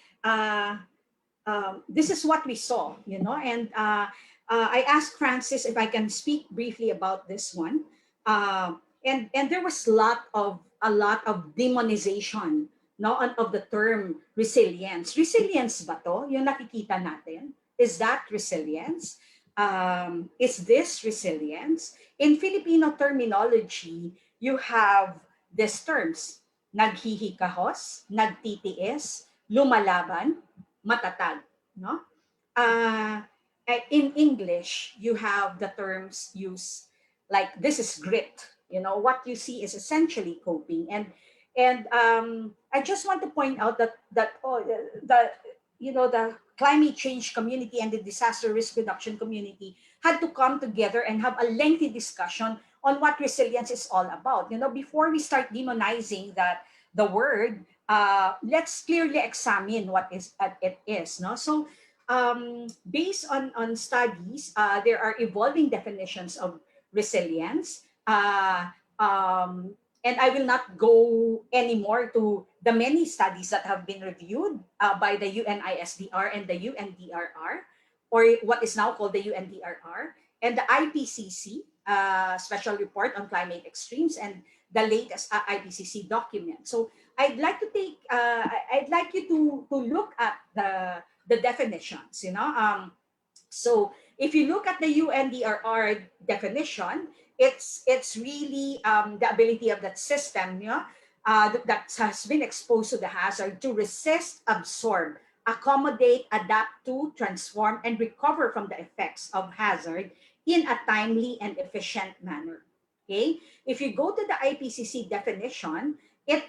this is what we saw, And I asked Francis if I can speak briefly about this one. And there was a lot of demonization, of the term resilience. Resilience ba to? Yung nakikita natin? Is that resilience? Is this resilience? In Filipino terminology, you have these terms: naghihikahos, nagtitiis, lumalaban, matatag. No? In English, you have the terms used like, this is grit, what you see is essentially coping. And I just want to point out that the climate change community and the disaster risk reduction community had to come together and have a lengthy discussion on what resilience is all about. Before we start demonizing the word, let's clearly examine what it is. No, so based on studies, there are evolving definitions of resilience. And I will not go anymore to the many studies that have been reviewed by the UNISDR and the UNDRR, or what is now called the UNDRR, and the IPCC Special Report on Climate Extremes, and the latest IPCC document. So I'd like you to look at the definitions. So if you look at the UNDRR definition, it's really the ability of that system that has been exposed to the hazard to resist, absorb, accommodate, adapt to, transform, and recover from the effects of hazard in a timely and efficient manner. Okay? If you go to the IPCC definition, it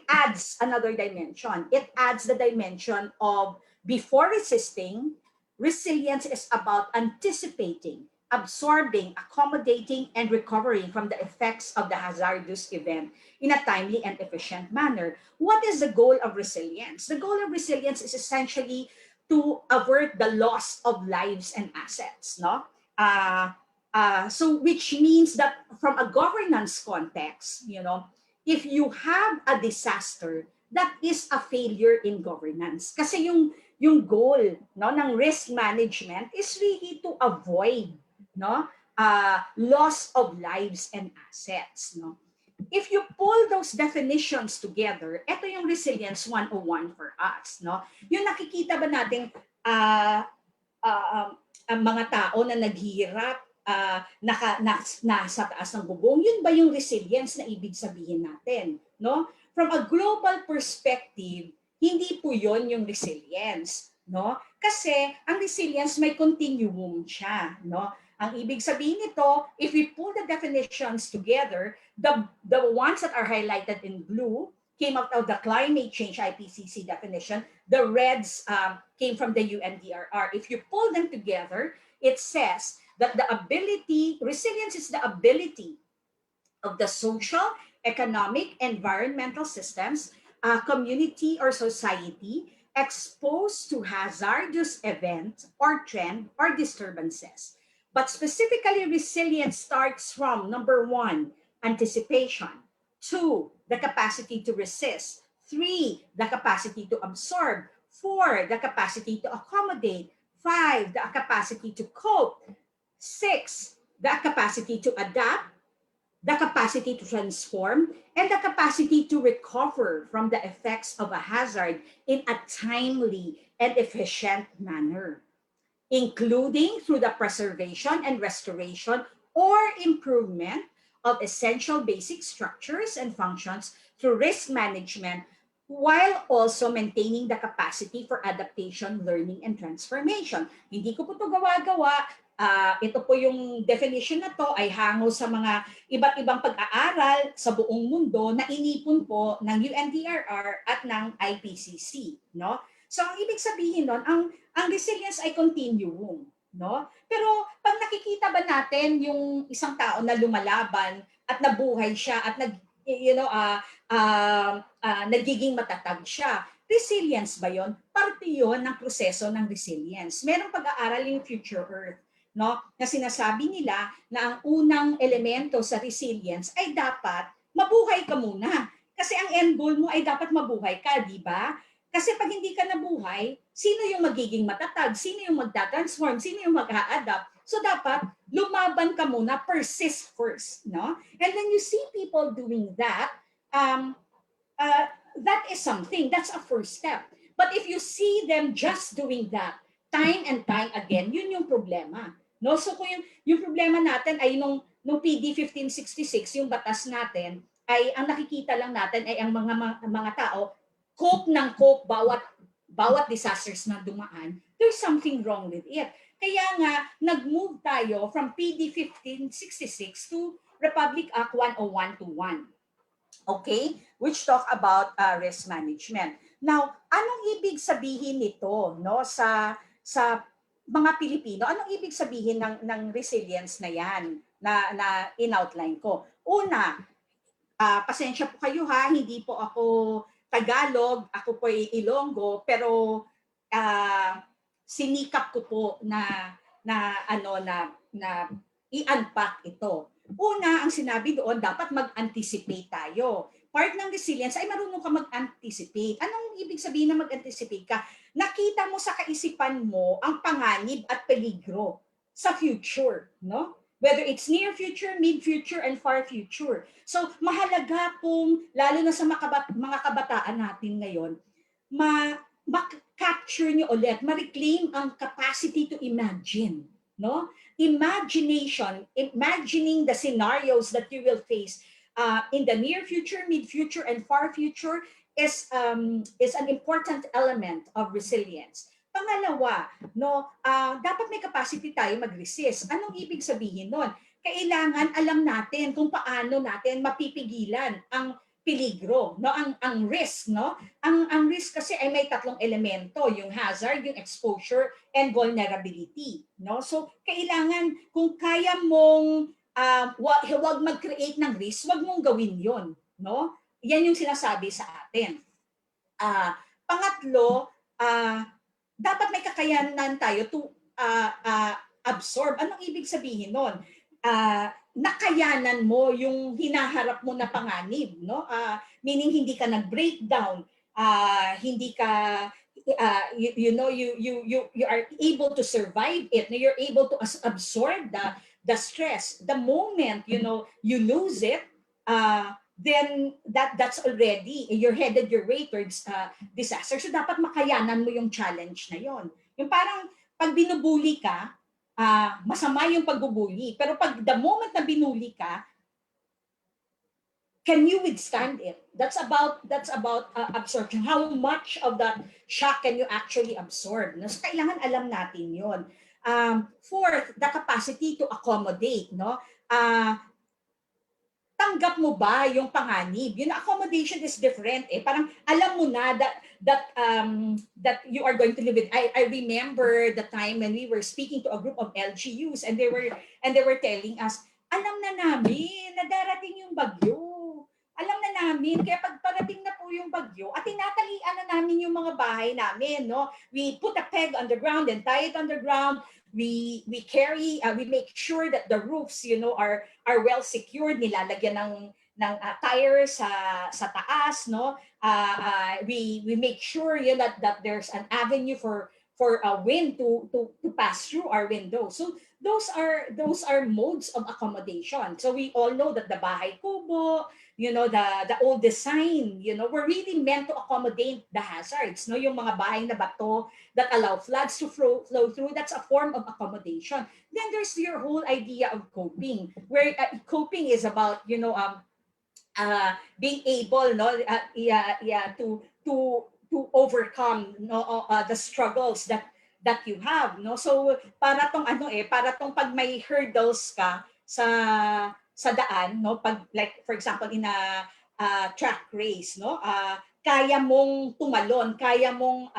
adds another dimension. It adds the dimension of before resisting. Resilience is about anticipating, absorbing, accommodating, and recovering from the effects of the hazardous event in a timely and efficient manner. What is the goal of resilience? The goal of resilience is essentially to avert the loss of lives and assets. No? So which means that from a governance context, if you have a disaster, that is a failure in governance. Kasi yung goal ng risk management is really to avoid loss of lives and assets. If you pull those definitions together, ito yung Resilience 101 for us. Yung nakikita ba natin ang mga tao na naghihirap, nasa taas ng bubong, yun ba yung resilience na ibig sabihin natin? From a global perspective, hindi po yun yung resilience. Kasi ang resilience may continuum siya. Ang ibig sabihin nito, if we pull the definitions together, the ones that are highlighted in blue came out of the climate change IPCC definition. The reds came from the UNDRR. If you pull them together, it says that resilience is the ability of the social, economic, environmental systems, community or society exposed to hazardous events or trend or disturbances. But specifically, resilience starts from number 1, anticipation; 2, the capacity to resist; 3, the capacity to absorb; 4, the capacity to accommodate; 5, the capacity to cope; 6, the capacity to adapt; the capacity to transform; and the capacity to recover from the effects of a hazard in a timely and efficient manner, including through the preservation and restoration or improvement of essential basic structures and functions through risk management, while also maintaining the capacity for adaptation, learning, and transformation. Hindi ko po ito gawa-gawa. Ito po yung definition na to ay hango sa mga iba't ibang pag-aaral sa buong mundo na inipon po ng UNDRR at ng IPCC. So ang ibig sabihin nun, ang resilience ay continuum. Pero pag nakikita ba natin yung isang tao na lumalaban at nabuhay siya at nagiging matatag siya, resilience ba yon? Parte yon ng proseso ng resilience. Merong pag-aaral yung Future Earth, na sinasabi nila na ang unang elemento sa resilience ay dapat mabuhay ka muna. Kasi ang end goal mo ay dapat mabuhay ka, di ba? Kasi pag hindi ka nabuhay, sino yung magiging matatag? Sino yung magta-transform? Sino yung mag-a-adapt? So dapat lumaban ka muna, persist first. And when you see people doing that, that is something. That's a first step. But if you see them just doing that time and time again, yun yung problema. So kung yung problema natin ay nung PD 1566, yung batas natin, ay ang nakikita lang natin ay ang mga tao cope ng cope bawat disasters na dumaan. There's something wrong with it. Kaya nga, nag-move tayo from PD 1566 to Republic Act 10121. Okay? Which talk about risk management. Now, anong ibig sabihin nito, no, sa mga Pilipino? Anong ibig sabihin ng resilience na 'yan na in-outline ko? Una, pasensya po kayo ha, hindi po ako Tagalog, ako po ay Ilonggo, pero sinikap ko po na i-unpack ito. Una, ang sinabi doon, dapat mag-anticipate tayo. Part ng resilience ay marunong ka mag-anticipate. Anong ibig sabihin na mag-anticipate ka? Nakita mo sa kaisipan mo ang panganib at peligro sa future, no? Whether it's near future, mid-future, and far future. So, mahalaga pong, lalo na sa mga kabataan natin ngayon, ma-capture nyo ulit, ma-reclaim ang capacity to imagine, no? Imagination, imagining the scenarios that you will face in the near future, mid-future, and far future is an important element of resilience. Pangalawa, no, dapat may capacity tayo mag-resist. Anong ibig sabihin nun? Kailangan alam natin kung paano natin mapipigilan ang peligro, no, ang risk, no? Ang risk kasi ay may tatlong elemento, yung hazard, yung exposure, and vulnerability, no? So kailangan kung kaya mong wag mag-create ng risk, wag mong gawin 'yon, no? Yan yung sinasabi sa atin. Pangatlo, dapat may kakayanan tayo to absorb. Anong ibig sabihin nun? Nakayanan mo yung hinaharap mo na panganib, no? Meaning hindi ka nag-breakdown, hindi ka you are able to survive it. You're able to absorb the stress. The moment you lose it, then that's already you're headed your way towards disaster. So dapat makayanan mo yung challenge na yon. Yung parang pag binubuli ka, masama yung pagbubuli. Pero pag the moment na binuli ka, can you withstand it? That's about absorption. How much of that shock can you actually absorb? So kailangan alam natin yon. Fourth, the capacity to accommodate, no? Tanggap mo ba yung panganib? Yung accommodation is different eh. Parang alam mo na that you are going to live with. I remember the time when we were speaking to a group of LGUs and they were telling us, alam na namin na darating yung bagyo. Alam na namin, kaya pag parating na po yung bagyo, at tinatalian na namin yung mga bahay namin, no? We put a peg on the ground and tie it on the ground. We make sure that the roofs, are well secured. Nilalagyan ng tires sa taas, no? We make sure that there's an avenue for a wind to pass through our window. So those are modes of accommodation. So we all know that the bahay kubo, the old design, were really meant to accommodate the hazards, no? Yung mga bahay na bato that allow floods to flow through, that's a form of accommodation. Then there's your whole idea of coping, where coping is about, being able, no, to overcome, no, the struggles that you have, no? So para tong pag may hurdles ka sa daan, no, pag like for example in a track race, no, kaya mong tumalon, kaya mong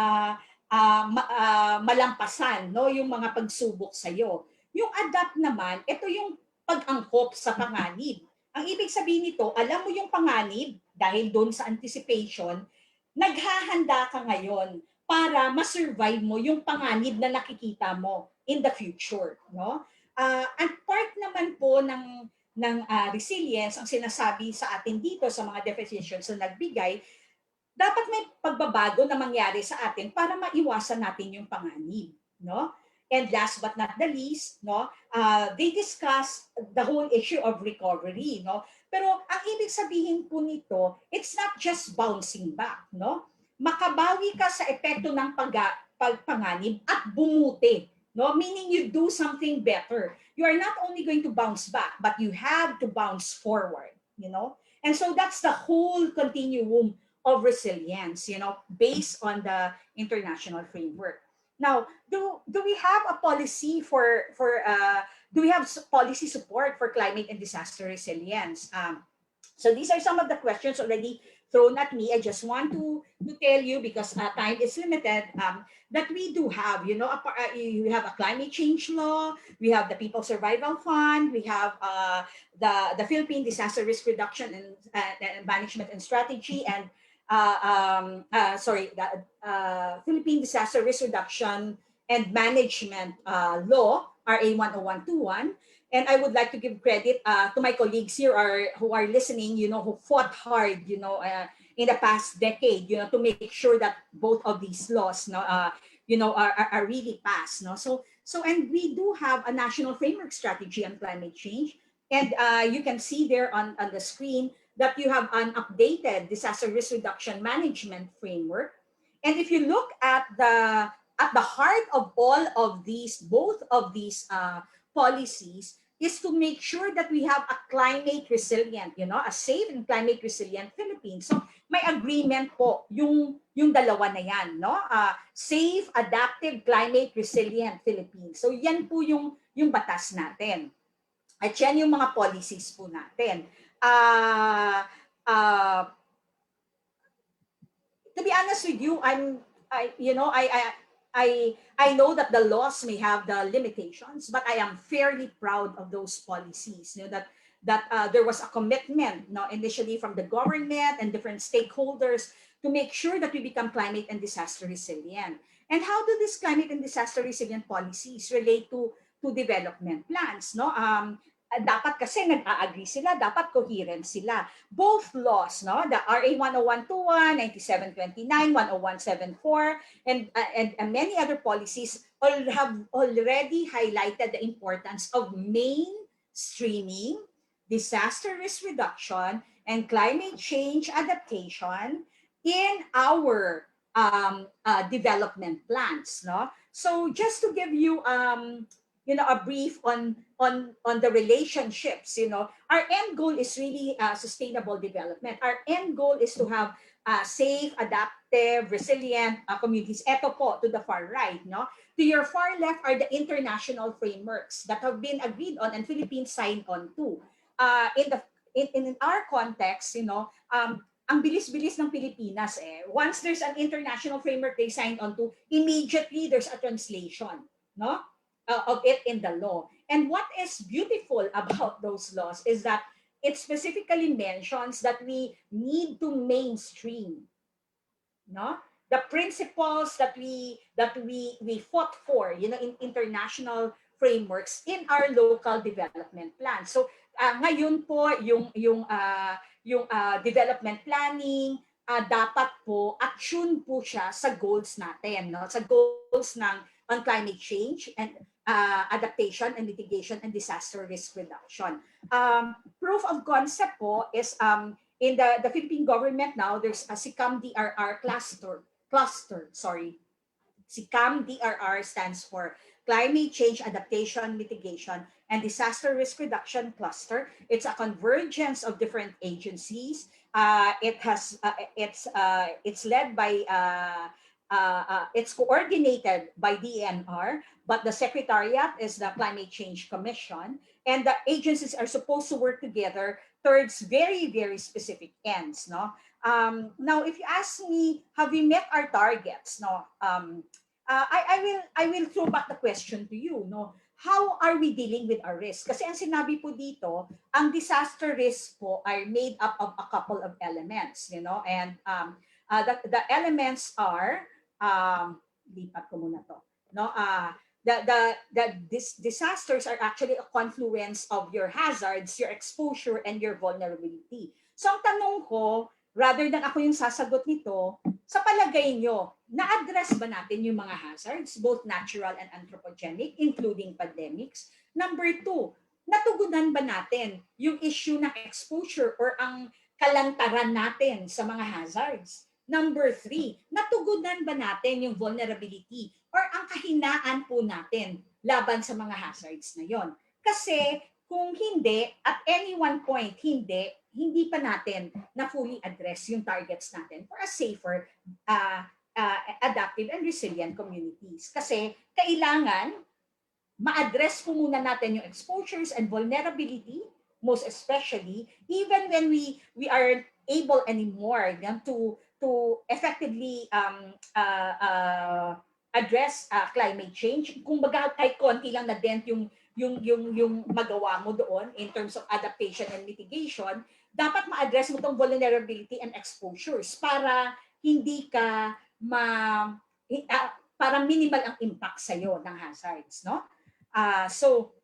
malampasan, no, yung mga pagsubok sa iyo. Yung adapt naman, ito yung pag-angkop sa panganib. Ang ibig sabihin nito, alam mo yung panganib dahil doon sa anticipation, naghahanda ka ngayon para ma-survive mo yung panganib na nakikita mo in the future, no? And part naman po ng resilience, ang sinasabi sa atin dito sa mga definitions na nagbigay, dapat may pagbabago na mangyari sa atin para maiwasan natin yung panganib, no? And last but not the least, no, they discuss the whole issue of recovery, no? Pero ang ibig sabihin po nito, it's not just bouncing back, no? Makabawi ka sa epekto ng pagpanganib at bumuti, no? Meaning you do something better. You are not only going to bounce back, but you have to bounce forward, And so that's the whole continuum of resilience, based on the international framework. Now, do we have a policy for do we have policy support for climate and disaster resilience? So these are some of the questions already thrown at me. I just want to tell you, because time is limited, that we do have, you know, we have a climate change law, we have the People Survival Fund, we have the Philippine Disaster Risk Reduction and Management and Strategy, and the Philippine Disaster Risk Reduction and Management Law, RA 10121. And I would like to give credit to my colleagues here who are listening, you know, who fought hard, you know, in the past decade, you know, to make sure that both of these laws, you know, are really passed. No? So and we do have a national framework strategy on climate change. And you can see there on the screen that you have an updated disaster risk reduction management framework. And if you look at the heart of all of these, both of these policies, is to make sure that we have a climate resilient, you know, a safe and climate resilient Philippines. So may agreement po yung dalawa na yan, no? Safe, adaptive, climate resilient Philippines. So yan po yung batas natin. At yan yung mga policies po natin. To be honest with you, I know that the laws may have the limitations, but I am fairly proud of those policies. You know, that there was a commitment, you know, initially from the government and different stakeholders to make sure that we become climate and disaster resilient. And how do these climate and disaster resilient policies relate to development plans? No, dapat kasi nag-a-agree sila, dapat coherent sila. Both laws, no, the RA 10121, 9729, 10174, and many other policies have already highlighted the importance of mainstreaming disaster risk reduction and climate change adaptation in our development plans. No, so just to give you you know, a brief on the relationships. You know, our end goal is really sustainable development. Our end goal is to have safe, adaptive, resilient communities. Ito po, to the far right, no? To your far left are the international frameworks that have been agreed on and Philippines signed on to. In our context, you know, ang bilis-bilis ng Pilipinas eh. Once there's an international framework they signed on to, immediately there's a translation, no? Of it in the law. And what is beautiful about those laws is that it specifically mentions that we need to mainstream, no, the principles that we fought for, you know, in international frameworks in our local development plan. So ngayon po yung development planning dapat po attune po siya sa goals natin, no, sa goals on climate change and adaptation and mitigation and disaster risk reduction. Proof of concept po is in the Philippine government now, there's a SICAM-DRR cluster. SICAM-DRR stands for Climate Change Adaptation, Mitigation, and Disaster Risk Reduction Cluster. It's a convergence of different agencies. It's led by it's coordinated by DNR, but the secretariat is the Climate Change Commission, and the agencies are supposed to work together towards very, very specific ends. No, now if you ask me, have we met our targets? No, I will throw back the question to you. No, how are we dealing with our risk? Kasi ang sinabi po dito, ang disaster risk po are made up of a couple of elements. You know, and the elements are lipat ko muna to. No, these disasters are actually a confluence of your hazards, your exposure, and your vulnerability. So ang tanong ko, rather than ako yung sasagot nito, sa palagay nyo, na-address ba natin yung mga hazards, both natural and anthropogenic, including pandemics? Number 2, natugunan ba natin yung issue ng exposure or ang kalantaran natin sa mga hazards? Number 3, natugunan ba natin yung vulnerability or ang kahinaan po natin laban sa mga hazards na yon? Kasi kung hindi, at any one point, hindi pa natin na fully address yung targets natin for a safer, adaptive, and resilient communities. Kasi kailangan ma-address po muna natin yung exposures and vulnerability, most especially, even when we aren't able anymore to effectively address climate change. Kung baga kahit konti lang na dent yung magawa mo doon in terms of adaptation and mitigation, dapat ma-address mo tong vulnerability and exposures para hindi ka para minimal ang impact sa'yo ng hazards, no? So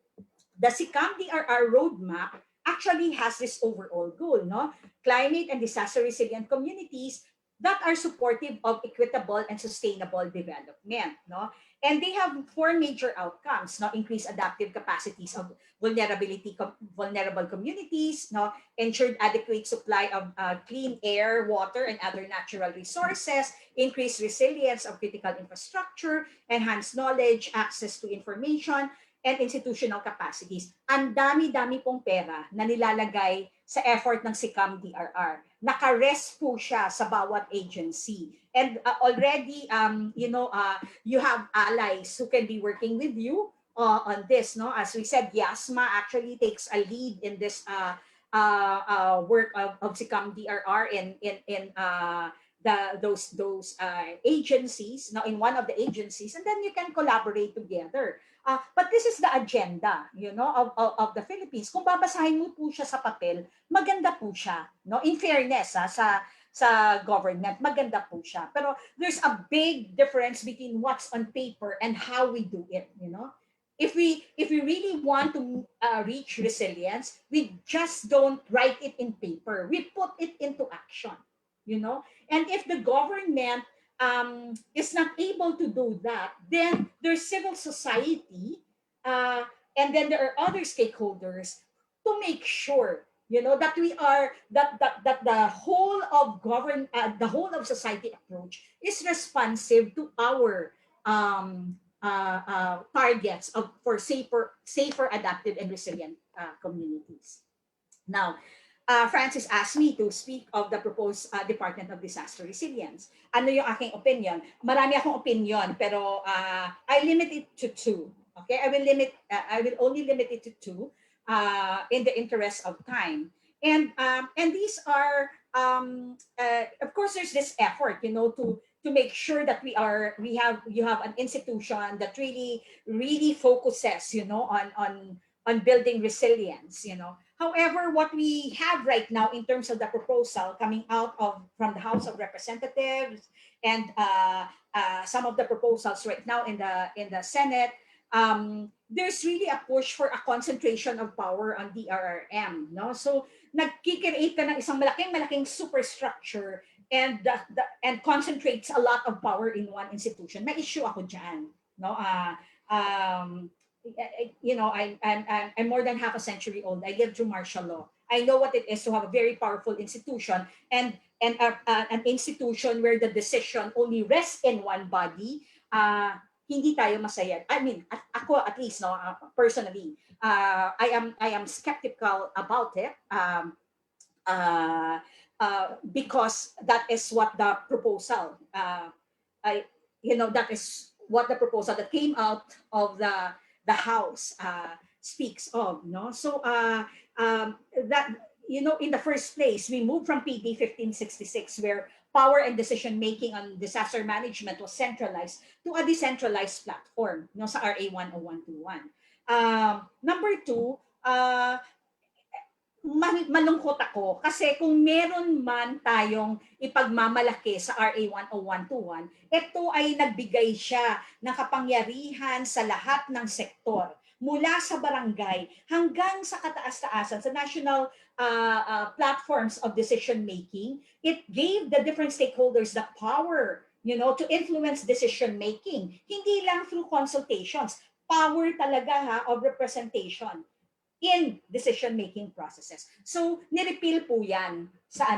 the SICAM-DRR roadmap actually has this overall goal, no? Climate and disaster resilient communities that are supportive of equitable and sustainable development, no? And they have 4 major outcomes, no? Increase adaptive capacities of vulnerable communities, no? Ensured adequate supply of clean air, water, and other natural resources, increase resilience of critical infrastructure, enhance knowledge, access to information, and institutional capacities. Ang dami-dami pong pera na nilalagay sa effort ng SICAM-DRR. Naka-rest po siya sa bawat agency. And already, you have allies who can be working with you on this. No, as we said, Hiasma actually takes a lead in this work of SICAM-DRR in those agencies. Now, in one of the agencies, and then you can collaborate together. But this is the agenda, of the Philippines. Kung babasahin mo po siya sa papel, maganda po siya, no? In fairness, sa government, maganda po siya. Pero there's a big difference between what's on paper and how we do it, If we really want to reach resilience, we just don't write it in paper. We put it into action, And if the government is not able to do that, then there's civil society, and then there are other stakeholders to make sure, that we are that the whole of the whole of society approach is responsive to our targets for safer, adaptive, and resilient communities. Now, Francis asked me to speak of the proposed Department of Disaster Resilience. Ano yung aking opinion? Marami akong opinion, pero I limit it to 2. Okay, I will only limit it to 2 in the interest of time. And these are, of course, there's this effort, to make sure that you have an institution that really focuses, on building resilience, However, what we have right now in terms of the proposal coming out from the House of Representatives and some of the proposals right now in the Senate, there's really a push for a concentration of power on DRRM, no? So nagkikreate ka ng isang malaking superstructure and concentrates a lot of power in one institution. May issue ako dyan, no? I'm more than half a century old. I lived through martial law. I know what it is to have a very powerful institution and an institution where the decision only rests in one body. Hindi tayo masaya. I mean, ako at least, no, personally, I am skeptical about it because that is what the proposal, that is what the proposal that came out of the House speaks of, no? So that, in the first place, we moved from PD 1566, where power and decision making on disaster management was centralized, to a decentralized platform, no, sa RA 10121. Number 2, malungkot ako kasi kung meron man tayong ipagmamalaki sa RA 10121, ito ay nagbigay siya ng kapangyarihan sa lahat ng sektor, mula sa barangay hanggang sa kataas-taasan, sa national platforms of decision making. It gave the different stakeholders the power, to influence decision making, hindi lang through consultations, power talaga of representation in decision-making processes. So, nirepeal po yan sa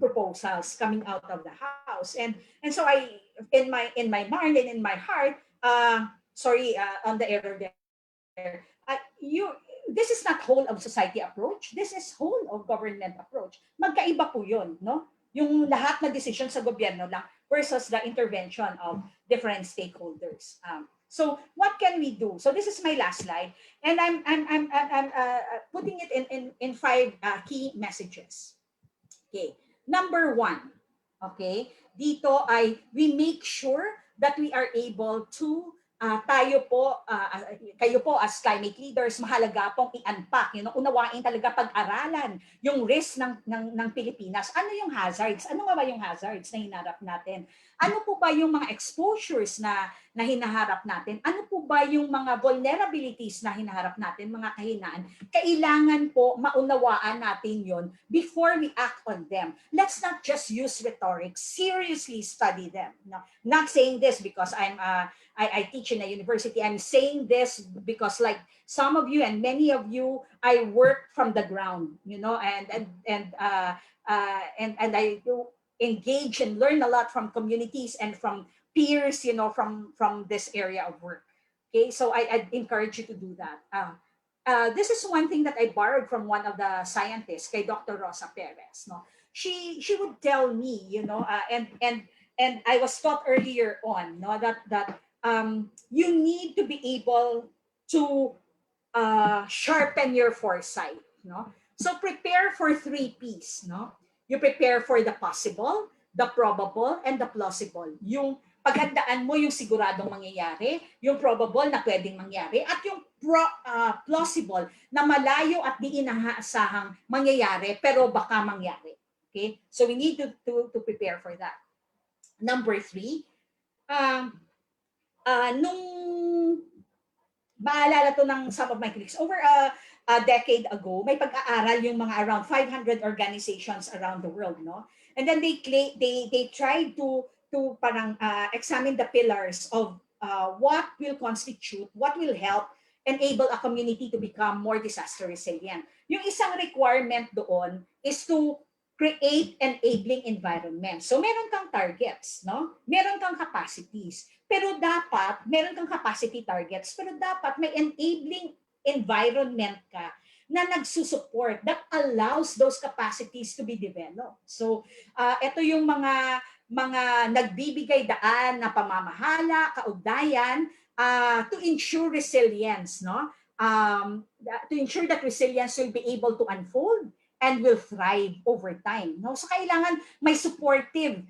proposals coming out of the House. And so in my mind and in my heart, on the error there, this is not whole of society approach. This is whole of government approach. Magkaiba po yun, no? Yung lahat na decision sa gobyerno lang versus the intervention of different stakeholders. So what can we do? So this is my last slide, and I'm putting it in 5 key messages. Okay, number 1, okay, dito ay we make sure that we are able to kayo po as climate leaders, mahalaga pong i-unpack, unawain talaga, pag-aralan yung risk ng Pilipinas. Ano yung hazards? Ano nga ba yung hazards na hinarap natin? Ano po ba yung mga exposures na hinaharap natin? Ano po ba yung mga vulnerabilities na hinaharap natin, mga kahinaan? Kailangan po maunawaan natin yon before we act on them. Let's not just use rhetoric. Seriously study them. No, not saying this because I teach in a university. I'm saying this because, like some of you and many of you, I work from the ground, and I do engage and learn a lot from communities and from peers, from this area of work. Okay, so I'd encourage you to do that. This is one thing that I borrowed from one of the scientists, kay Dr. Rosa Perez. No, she would tell me, and I was taught earlier on, that you need to be able to sharpen your foresight. No, so prepare for 3 P's. No, you prepare for the possible, the probable, and the plausible. Yung paghandaan mo yung siguradong mangyayari, yung probable na pwedeng mangyari, at yung plausible na malayo at di inaasahang mangyayari pero baka mangyari. Okay? So we need to prepare for that. Number 3, nung maalala to ng some of my colleagues, over a decade ago, may pag-aaral yung mga around 500 organizations around the world, no? And then they tried to parang examine the pillars of what will constitute, what will help enable a community to become more disaster resilient. Yung isang requirement doon is to create enabling environment. So meron kang targets, no? Meron kang capacities. Pero dapat, meron kang capacity targets, pero dapat may enabling environment ka na nagsusupport that allows those capacities to be developed. So ito yung mga nagbibigay daan na pamamahala, kaugnayan to ensure resilience, no? To ensure that resilience will be able to unfold and will thrive over time. No? So kailangan may supportive,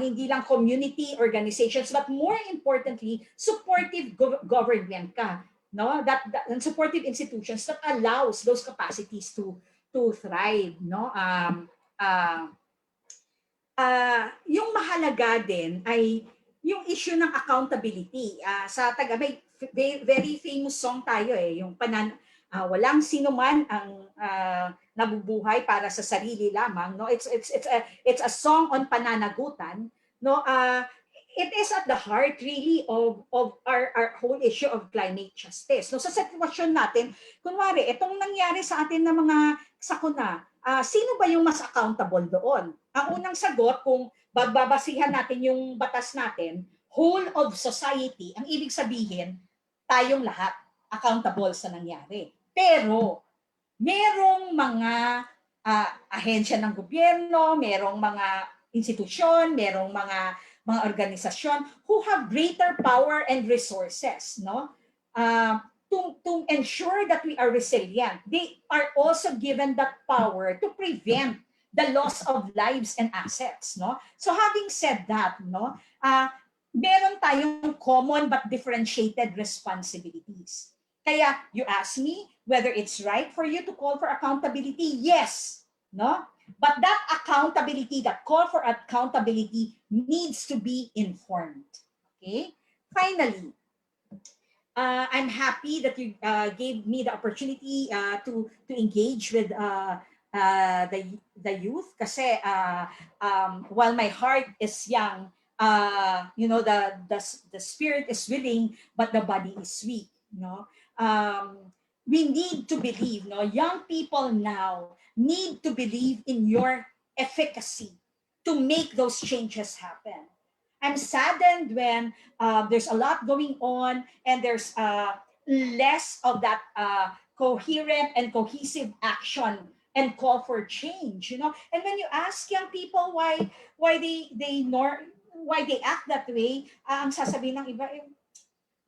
hindi lang community organizations, but more importantly, supportive government ka. No? And supportive institutions that allows those capacities to thrive. No? Yung mahalaga din ay yung issue ng accountability. Sa may very famous song tayo yung walang sino man ang nabubuhay para sa sarili lamang, no? It's a song on pananagutan, no? It is at the heart really of our whole issue of climate justice. No, sa sitwasyon natin, kunwari itong nangyari sa atin na mga sakuna, sino ba yung mas accountable doon? Ang unang sagot, kung babasihan natin yung batas natin, whole of society, ang ibig sabihin, tayong lahat accountable sa nangyari. Pero merong mga ahensya ng gobyerno, merong mga institusyon, merong mga organisasyon who have greater power and resources, no? To ensure that we are resilient. They are also given that power to prevent the loss of lives and assets, no? So having said that, no, meron tayong common but differentiated responsibilities. Kaya you ask me whether it's right for you to call for accountability. Yes, no? But that accountability, that call for accountability needs to be informed. Okay? Finally, I'm happy that you gave me the opportunity to engage with the youth. Kasi while my heart is young, the spirit is willing, but the body is weak. No, we need to believe. No, young people now need to believe in your efficacy to make those changes happen. I'm saddened when there's a lot going on and there's less of that coherent and cohesive action and call for change. You know, and when you ask young people why they act that way, ang sasabihin ng iba,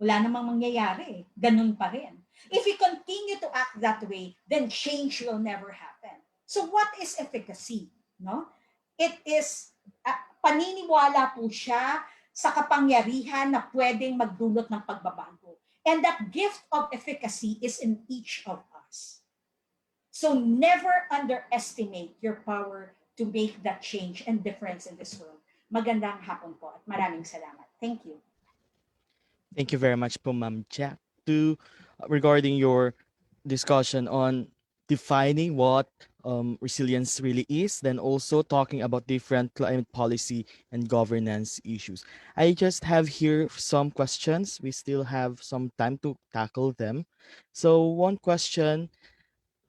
Wala namang mangyayari. Ganun pa rin. If we continue to act that way, then change will never happen. So what is efficacy? No? It is, paniniwala po siya sa kapangyarihan na pwedeng magdulot ng pagbabago. And that gift of efficacy is in each of us. So never underestimate your power to make that change and difference in this world. Magandang hapon po at maraming salamat. Thank you. Thank you very much po, Ma'am Jack. Regarding your discussion on defining what resilience really is, then also talking about different climate policy and governance issues. I just have here some questions. We still have some time to tackle them. So one question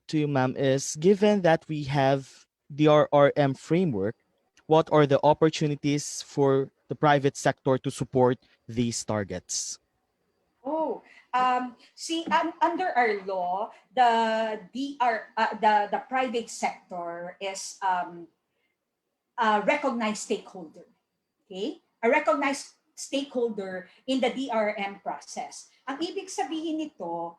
to you, ma'am, is given that we have the RRM framework, what are the opportunities for the private sector to support these targets? Oh, under our law, the private sector is a recognized stakeholder. Okay, a recognized stakeholder in the DRM process. Ang ibig sabihin nito,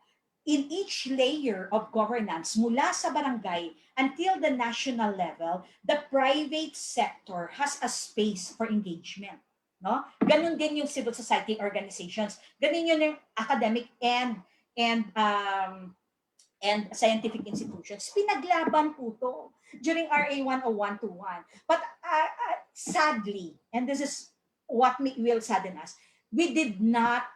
in each layer of governance, mula sa barangay until the national level, the private sector has a space for engagement. No? Ganun din yung civil society organizations. Ganun yun yung academic and scientific institutions. Pinaglaban po to during RA 10121. But sadly, and this is what will sadden us, we did not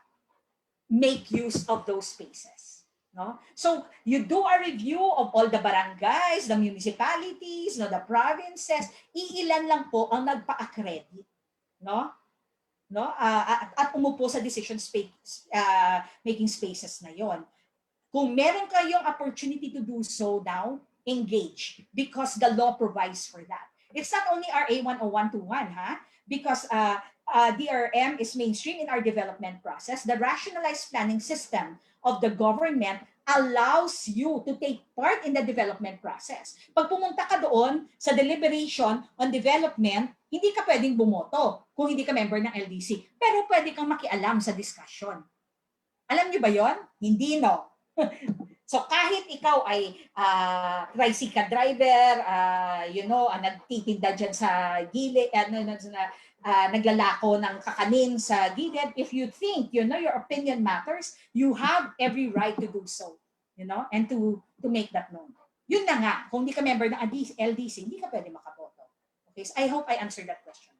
make use of those spaces. No? So you do a review of all the barangays, the municipalities, no, the provinces, iilan lang po ang nagpa-accredit. No? No? At umupo sa decision making spaces na yon. Kung meron kayong opportunity to do so now, engage because the law provides for that. It's not only RA 10121, because DRM is mainstream in our development process. The rationalized planning system of the government allows you to take part in the development process. Pag pumunta ka doon sa deliberation on development, hindi ka pwedeng bumoto kung hindi ka member ng LDC. Pero pwede kang makialam sa discussion. Alam niyo ba yon? Hindi, no? So kahit ikaw ay tricycle driver, nagtitinda dyan sa gilid, naglalako ng kakanin sa gilid, if you think, your opinion matters, you have every right to do so, and to make that known. Yun na nga, kung hindi ka member ng LDC, hindi ka pwede makaboto. Okay, so I hope I answered that question.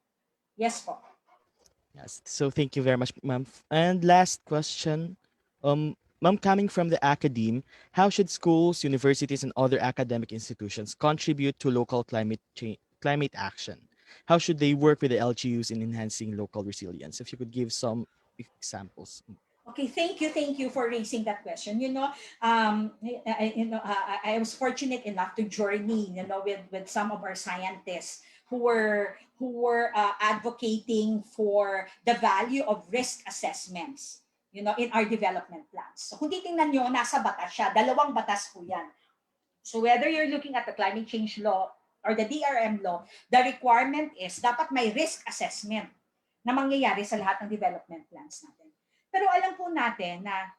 Yes po. Yes, so thank you very much, ma'am. And last question, ma'am, coming from the academe, how should schools, universities, and other academic institutions contribute to local climate action? How should they work with the LGUs in enhancing local resilience? If you could give some examples. Okay, thank you for raising that question. I was fortunate enough to journey, with some of our scientists who were advocating for the value of risk assessments, in our development plans. So kung titingnan nyo, nasa batas siya. 2 batas po yan. So whether you're looking at the climate change law or the DRM law, the requirement is dapat may risk assessment na mangyayari sa lahat ng development plans natin. Pero alam po natin na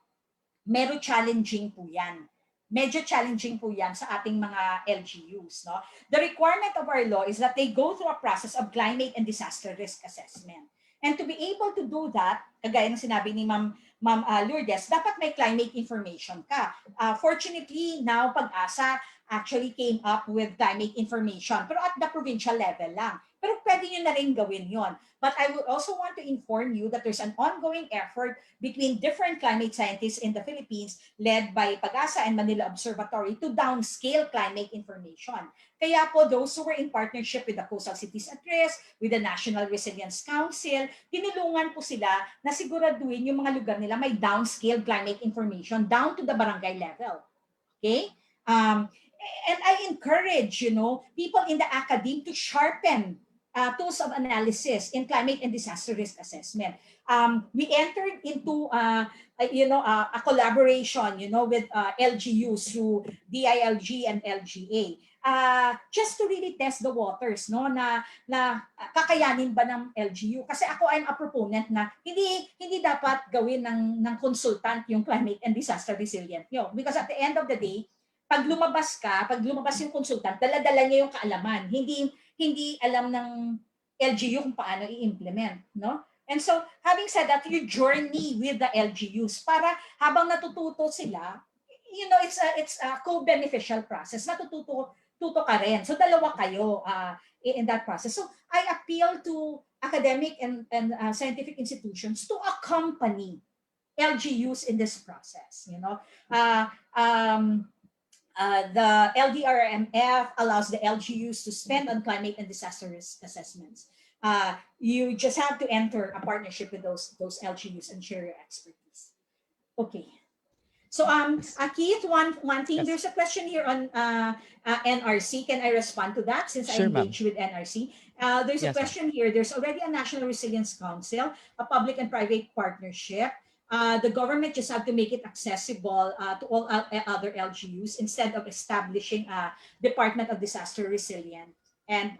medyo challenging po yan. Medyo challenging po yan sa ating mga LGUs. No? The requirement of our law is that they go through a process of climate and disaster risk assessment. And to be able to do that, kagaya ng sinabi ni Ma'am Lourdes, dapat may climate information ka. Fortunately, now Pag-asa actually came up with climate information, pero at the provincial level lang. Pero pwede nyo na rin gawin yon. But I would also want to inform you that there's an ongoing effort between different climate scientists in the Philippines led by Pag-asa and Manila Observatory to downscale climate information. Kaya po, those who were in partnership with the Coastal Cities at Risk, with the National Resilience Council, tinulungan po sila na siguraduhin yung mga lugar nila may downscale climate information down to the barangay level. Okay? And I encourage, people in the academe to sharpen tools of analysis in climate and disaster risk assessment. We entered into a collaboration, with LGUs through DILG and LGA. just to really test the waters, no, na kakayanin ba ng LGU? Kasi ako, I'm a proponent na hindi dapat gawin ng consultant yung climate and disaster resilient, because at the end of the day, pag lumabas yung consultant, dala-dala niya yung kaalaman, hindi alam ng LGU kung paano i-implement, no? And so, having said that, you journey with the LGUs para habang natututo sila, it's a co-beneficial process. Natututo ka rin. So, dalawa kayo in that process. So, I appeal to academic and scientific institutions to accompany LGUs in this process. The LDRMF allows the LGUs to spend on climate and disaster risk assessments. You just have to enter a partnership with those LGUs and share your expertise. Okay. So, Keith, one thing, Yes. there's a question here on NRC. Can I respond to that since Sure, I ma'am. engaged with NRC? There's a Yes, ma'am. question here. There's already a National Resilience Council, a public and private partnership. The government just have to make it accessible to all other LGUs instead of establishing a Department of Disaster Resilience. And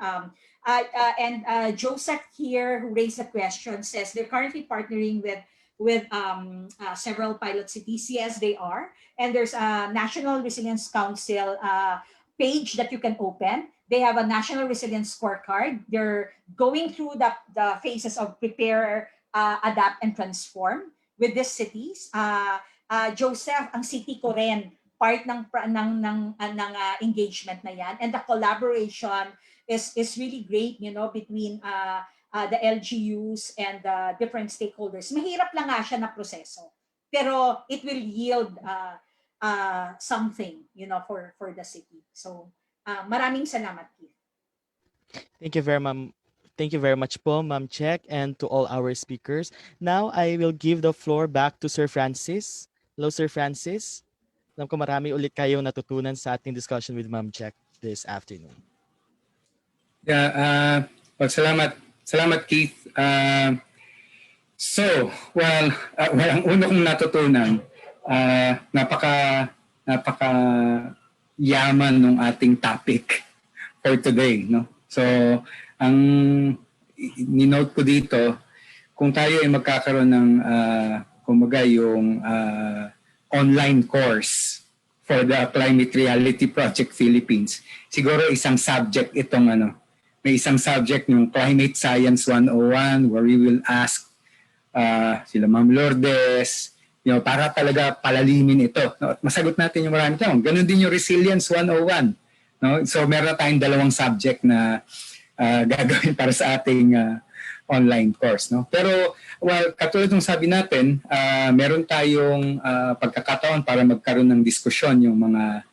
Joseph here, who raised the question, says they're currently partnering with several pilot cities. Yes, they are. And there's a National Resilience Council page that you can open. They have a National Resilience Scorecard. They're going through the phases of prepare, adapt, and transform with these cities. Joseph, ang city ko rin, part ng engagement na yan. And the collaboration is really great, between the LGUs and the different stakeholders. Mahirap lang nga siya na proseso. Pero it will yield something, for the city. So, maraming salamat, Keith. Thank you very much po, Ma'am Check, and to all our speakers. Now, I will give the floor back to Sir Francis. Hello, Sir Francis. Alam ko marami ulit kayong natutunan sa ating discussion with Ma'am Check this afternoon. Yeah, salamat Keith. Ang una kong natutunan, napaka yaman ng ating topic for today, no? So, ang ni-note ko dito, kung tayo ay magkakaroon ng kumbaga yung online course for the Climate Reality Project Philippines, siguro isang subject itong may isang subject yung Climate Science 101 where we will ask sila Ma'am Lourdes, para talaga palalimin ito, no? At masagot natin yung maraming tanong. Ganun din yung Resilience 101, no? So meron tayong dalawang subject na gagawin para sa ating online course, no? Pero katulad ng sabi natin, meron tayong pagkakataon para magkaroon ng diskusyon yung mga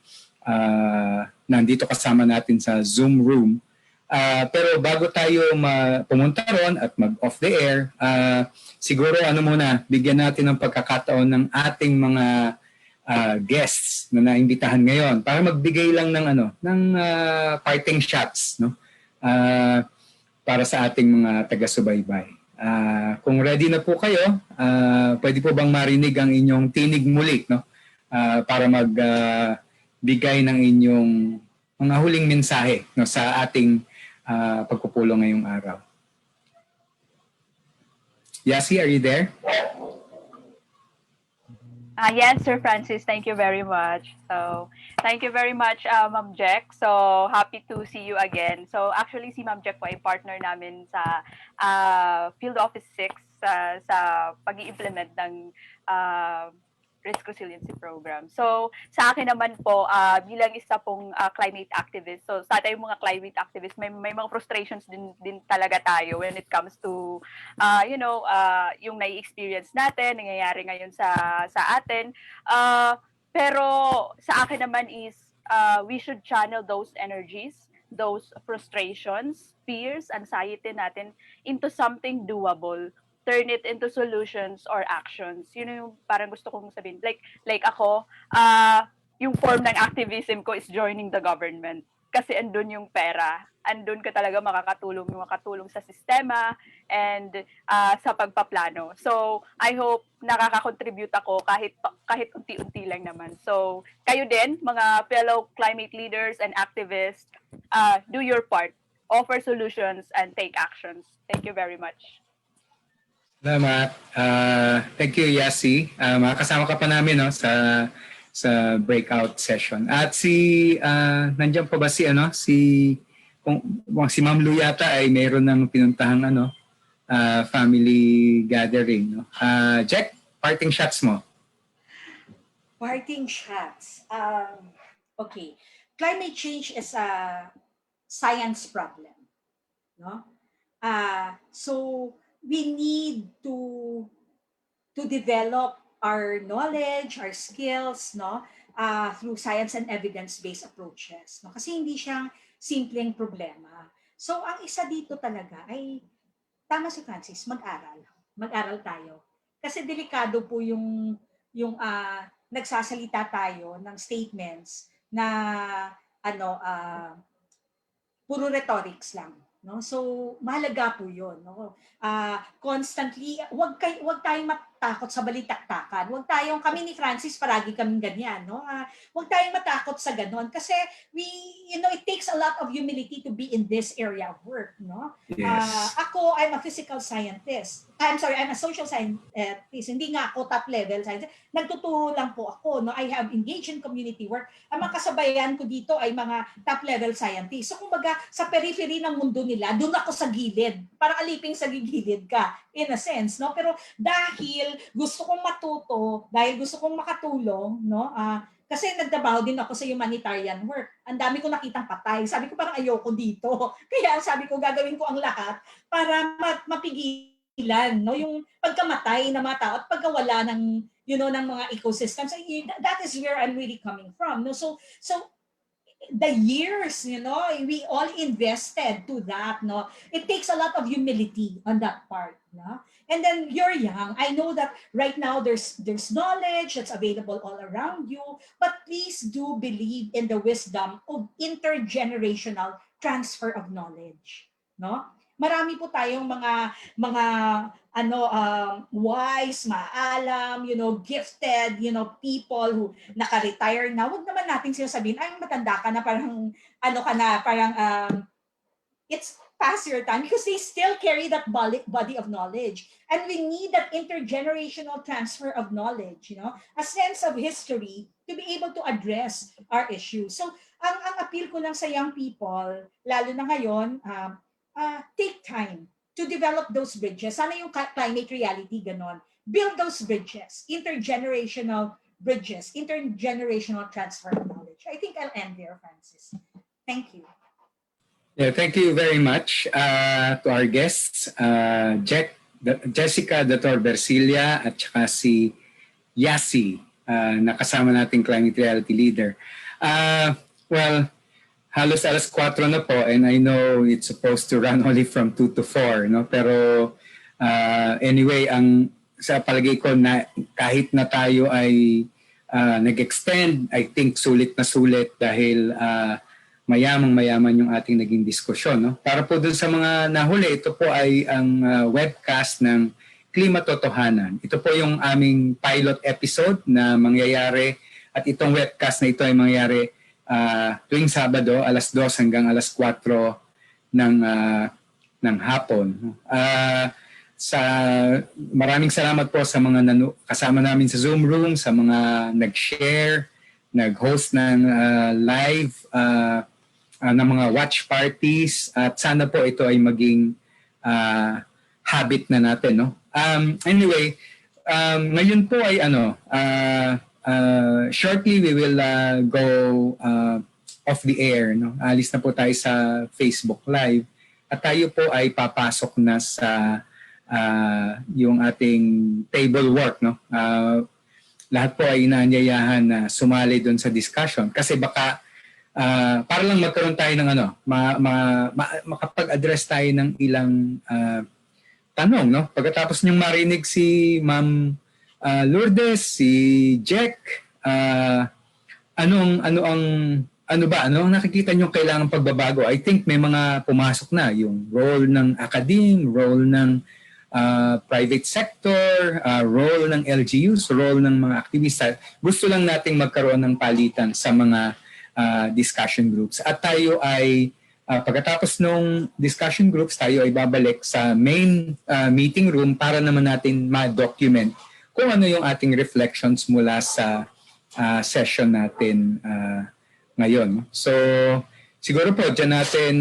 nandito kasama natin sa Zoom room. Pero bago tayo pumunta ron at mag-off the air, siguro muna, bigyan natin ng pagkakataon ng ating mga guests na naimbitahan ngayon para magbigay lang ng parting shots, no? Para sa ating mga taga-subaybay. Kung ready na po kayo, pwede po bang marinig ang inyong tinig muli, no? Para magbigay ng inyong mga huling mensahe, no, sa ating pagpupulong ngayong araw. Yasi, are you there? Yes, Sir Francis, thank you very much. So, thank you very much, Ma'am Jack. So, happy to see you again. So, actually, si Ma'am Jack po ay partner namin sa Field Office 6 sa pag-i-implement ng Risk Resiliency Program. So, sa akin naman po, bilang isa pong climate activist, so sa tayong mga climate activists, may mga frustrations din talaga tayo when it comes to, yung nai-experience natin, nangyayari ngayon sa atin. Pero sa akin naman is, we should channel those energies, those frustrations, fears, anxiety natin into something doable. Turn it into solutions or actions. Yun yung parang gusto kong sabihin. Like ako, yung form ng activism ko is joining the government. kasi andun yung pera. Andun ka talaga makakatulong sa sistema and sa pagpaplano. So, I hope nakaka-contribute ako kahit unti-unti lang naman. So, kayo din, mga fellow climate leaders and activists, do your part. Offer solutions and take actions. Thank you very much. Salamat. Thank you, Yasi. Makakasama ka pa namin, no, sa breakout session. At nandiyan pa ba si Ma'am Lu yata ay mayroon ng pinuntahang family gathering, no? Jack, parting shots mo. Parting shots. Okay. Climate change is a science problem, no? So we need to develop our knowledge, our skills, no, through science and evidence-based approaches, no? Kasi hindi siya simpleng problema. So ang isa dito talaga ay tama si Francis, mag-aral. Mag-aral tayo. Kasi delikado po yung nagsasalita tayo ng statements na puro rhetorics lang, no? So mahalaga po 'yon, no? Constantly, wag tayong matakot sa balitaktakan. Kami ni Francis paragi kaming ganyan, no? Wag tayong matakot sa ganon kasi it takes a lot of humility to be in this area of work, no? Yes. I'm a physical scientist. I'm a social scientist. Hindi nga ako top level scientist. Nagtuturo lang po ako, no? I have engaged in community work. Ang mga kasabayan ko dito ay mga top level scientists. So kumbaga sa periphery ng mundo nila, doon ako sa gilid. Parang aliping sa gilid ka in a sense, no? Pero dahil gusto kong matuto, dahil gusto kong makatulong, no? Kasi nagtrabaho din ako sa humanitarian work. Ang dami ko nakitang patay. Sabi ko parang ayoko dito. Kaya sabi ko gagawin ko ang lahat para mapigilan, no, yung pagkamatay ng mga tao at pagkawala ng ng mga ecosystems. That is where I'm really coming from, no? So the years, we all invested to that, no? It takes a lot of humility on that part, no? And then you're young. I know that right now there's knowledge that's available all around you, but please do believe in the wisdom of intergenerational transfer of knowledge, no? Marami po tayong mga wise, maalam, gifted, people who naka-retire na. Huwag naman natin sinasabihin, ay matanda ka na, parang it's past your time, because they still carry that body of knowledge. And we need that intergenerational transfer of knowledge, a sense of history to be able to address our issues. So, ang appeal ko lang sa young people, lalo na ngayon, take time to develop those bridges. Sana yung climate reality, ganon. Build those bridges, intergenerational bridges, intergenerational transfer of knowledge. I think I'll end there, Francis. Thank you. Yeah, thank you very much to our guests, Jessica Dator-Bercilla at saka si Yasi, nakasama nating climate reality leader. Well, halos alas 4 na po, and I know it's supposed to run only from 2 to 4, no? Pero anyway, sa palagay ko na kahit na tayo ay nag-extend, I think sulit na sulit dahil mayamang-mayaman yung ating naging diskusyon, no? Para po dun sa mga nahuli, ito po ay ang webcast ng Klimatotohanan. Ito po yung aming pilot episode na mangyayari, at itong webcast na ito ay mangyayari tuwing Sabado, alas 2 hanggang alas 4 ng hapon. Maraming salamat po sa mga kasama namin sa Zoom room, sa mga nag-share, nag-host ng live ng mga watch parties, at sana po ito ay maging habit na natin, no? Anyway, ngayon po ay shortly we will go off the air, no? Alis na po tayo sa Facebook Live at tayo po ay papasok na sa yung ating table work, no? Lahat po ay inaanyayahan na sumali doon sa discussion kasi baka para lang magkaroon tayo ng makapag-address tayo ng ilang tanong, no? Pagkatapos niyong marinig si Ma'am Lourdes, si Jack, ano ang ano ba, ano ang nakikita nyo kailangan pagbabago? I think may mga pumasok na, yung role ng academe, role ng private sector, role ng LGUs, role ng mga aktivista. Gusto lang nating magkaroon ng palitan sa mga discussion groups. At tayo ay, pagkatapos ng discussion groups, tayo ay babalik sa main meeting room para naman natin ma-document kung ano yung ating reflections mula sa session natin ngayon. So, siguro po, dyan natin,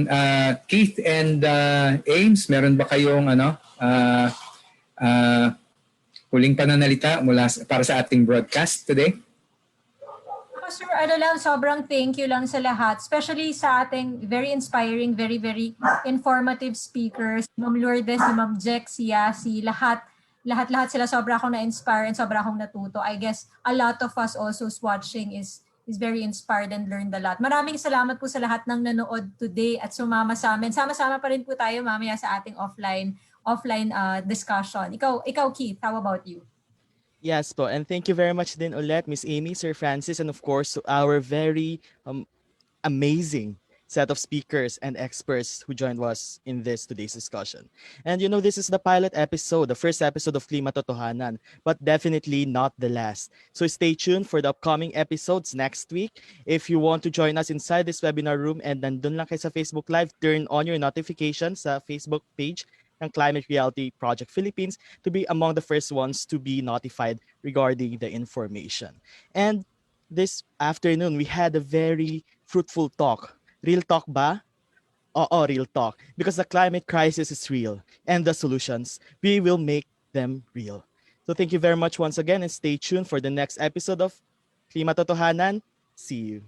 Keith and Ames, meron ba kayong huling pananalita para sa ating broadcast today? Sir, sobrang thank you lang sa lahat, especially sa ating very inspiring, very, very informative speakers, Ma'am Lourdes, si Ma'am Jack, si Yasi, lahat sila sobra akong na-inspire and sobra akong natuto. I guess a lot of us also watching is very inspired and learned a lot. Maraming salamat po sa lahat ng nanood today at sumama sa amin. Sama-sama pa rin po tayo mamaya sa ating offline discussion. Ikaw Keith, how about you? Yes po, and thank you very much din ulit, Miss Aimee, Sir Francis, and of course to our very amazing set of speakers and experts who joined us in today's discussion. And this is the pilot episode, the first episode of Klimatotohanan, but definitely not the last. So stay tuned for the upcoming episodes next week. If you want to join us inside this webinar room and nandun lang kayo sa Facebook Live, turn on your notifications sa Facebook page ng Climate Reality Project Philippines to be among the first ones to be notified regarding the information. And this afternoon, we had a very fruitful talk. Real talk ba? Oo, real talk. Because the climate crisis is real and the solutions, we will make them real. So thank you very much once again and stay tuned for the next episode of Klimatotohanan. See you.